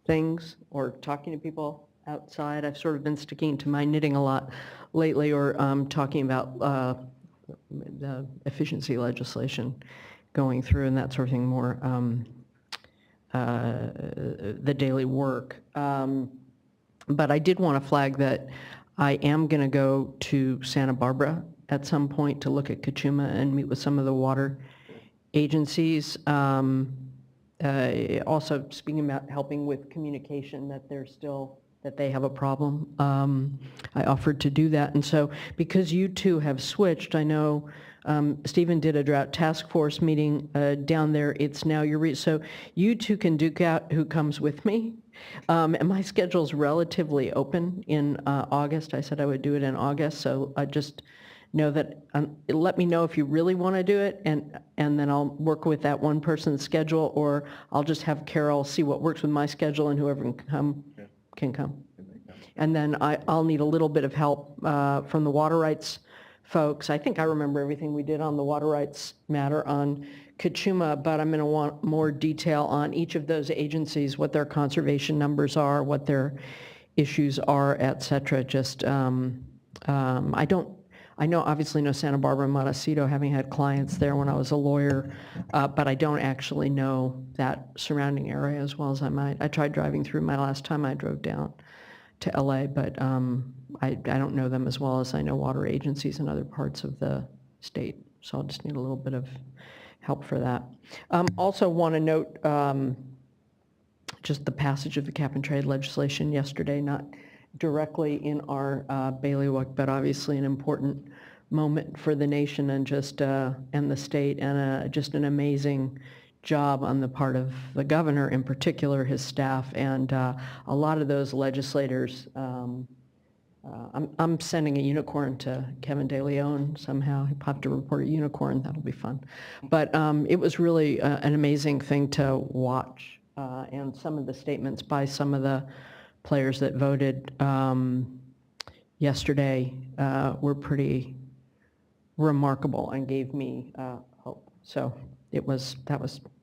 things or talking to people outside. I've sort of been sticking to my knitting a lot lately, or talking about the efficiency legislation going through and that sort of thing, more the daily work. But I did want to flag that I am going to go to Santa Barbara at some point to look at Kachuma and meet with some of the water agencies. Also speaking about helping with communication, that they have a problem. I offered to do that. And so because you two have switched, I know Stephen did a drought task force meeting down there. It's now so you two can duke out who comes with me. And my schedule's relatively open in August. I said I would do it in August, so I just know that, let me know if you really want to do it, and then I'll work with that one person's schedule, or I'll just have Carol see what works with my schedule, and whoever can come. And then I'll need a little bit of help from the water rights folks. I think I remember everything we did on the water rights matter on Kachuma, but I'm going to want more detail on each of those agencies, what their conservation numbers are, what their issues are, et cetera. Just, I know obviously know Santa Barbara and Montecito, having had clients there when I was a lawyer, but I don't actually know that surrounding area as well as I might. I tried driving through my last time I drove down to LA, but I don't know them as well as I know water agencies in other parts of the state. So I'll just need a little bit of help for that. Also want to note just the passage of the cap and trade legislation yesterday, not directly in our bailiwick, but obviously an important moment for the nation and just and the state, and just an amazing job on the part of the governor, in particular his staff, and a lot of those legislators. I'm sending a unicorn to Kevin De Leon somehow. He'll have to report a unicorn. That'll be fun. But it was really an amazing thing to watch, and some of the statements by some of the players that voted yesterday were pretty remarkable and gave me hope. So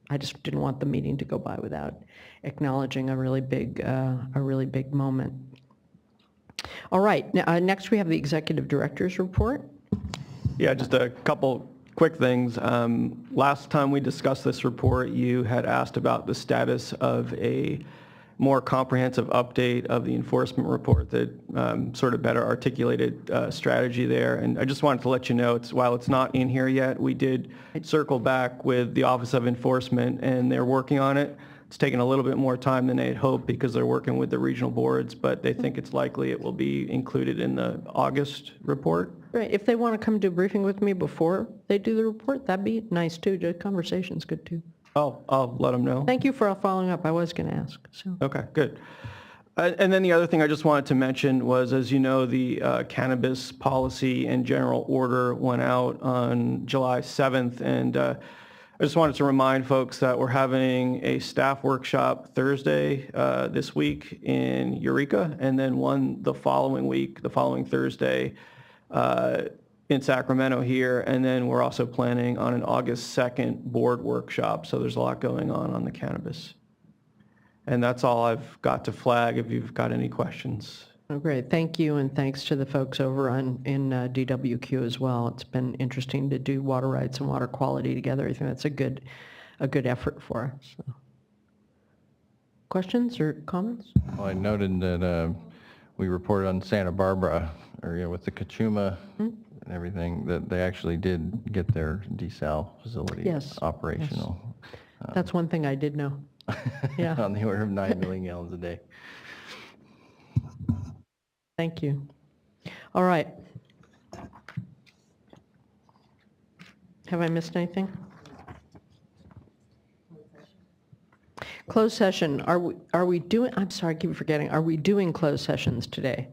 I just didn't want the meeting to go by without acknowledging a really big moment. All right, now, next we have the Executive Director's report. Yeah, just a couple quick things. Last time we discussed this report, you had asked about the status of a more comprehensive update of the enforcement report that sort of better articulated strategy there. And I just wanted to let you know, while it's not in here yet, we did circle back with the Office of Enforcement, and they're working on it. It's taken a little bit more time than they had hoped because they're working with the regional boards, but they think it's likely it will be included in the August report. Right, if they want to come do a briefing with me before they do the report, that'd be nice too. The conversation's good too. I'll let them know. Thank you for following up. I was going to ask. So. Okay, good. And then the other thing I just wanted to mention was, as you know, the cannabis policy and general order went out on July 7th, and I just wanted to remind folks that we're having a staff workshop Thursday this week in Eureka, and then one the following Thursday in Sacramento here, and then we're also planning on an August 2nd board workshop, so there's a lot going on the cannabis. And that's all I've got to flag if you've got any questions. Oh, great. Thank you, and thanks to the folks over in DWQ as well. It's been interesting to do water rights and water quality together. I think that's a a good effort for us. So. Questions or comments? Well, I noted that we reported on Santa Barbara area with the Kachuma and everything, that they actually did get their desal facility operational. Yes. That's one thing I did know. Yeah. On the order of 9 million gallons a day. Thank you. All right. Have I missed anything? Closed session. Are we doing, I'm sorry, I keep forgetting. Are we doing closed sessions today?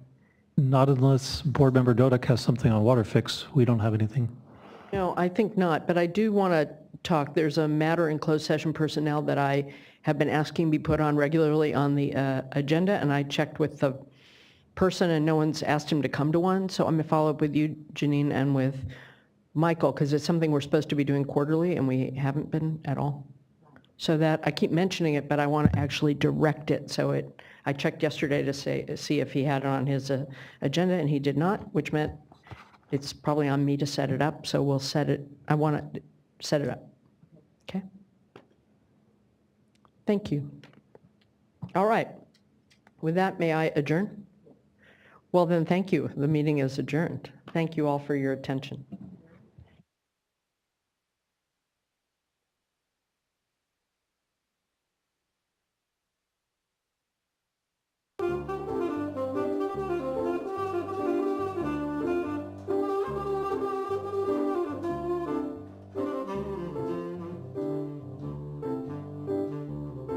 Not unless Board Member Dodek has something on water fix. We don't have anything. No, I think not, but I do want to talk. There's a matter in closed session personnel that I have been asking be put on regularly on the agenda, and I checked with the person and no one's asked him to come to one. So I'm going to follow up with you, Janine, and with Michael, because it's something we're supposed to be doing quarterly and we haven't been at all. So that, I keep mentioning it, but I want to actually direct it. So I checked yesterday to see if he had it on his agenda, and he did not, which meant it's probably on me to set it up. So we'll set it, I want to set it up. Okay? Thank you. All right. With that, may I adjourn? Well then, thank you. The meeting is adjourned. Thank you all for your attention.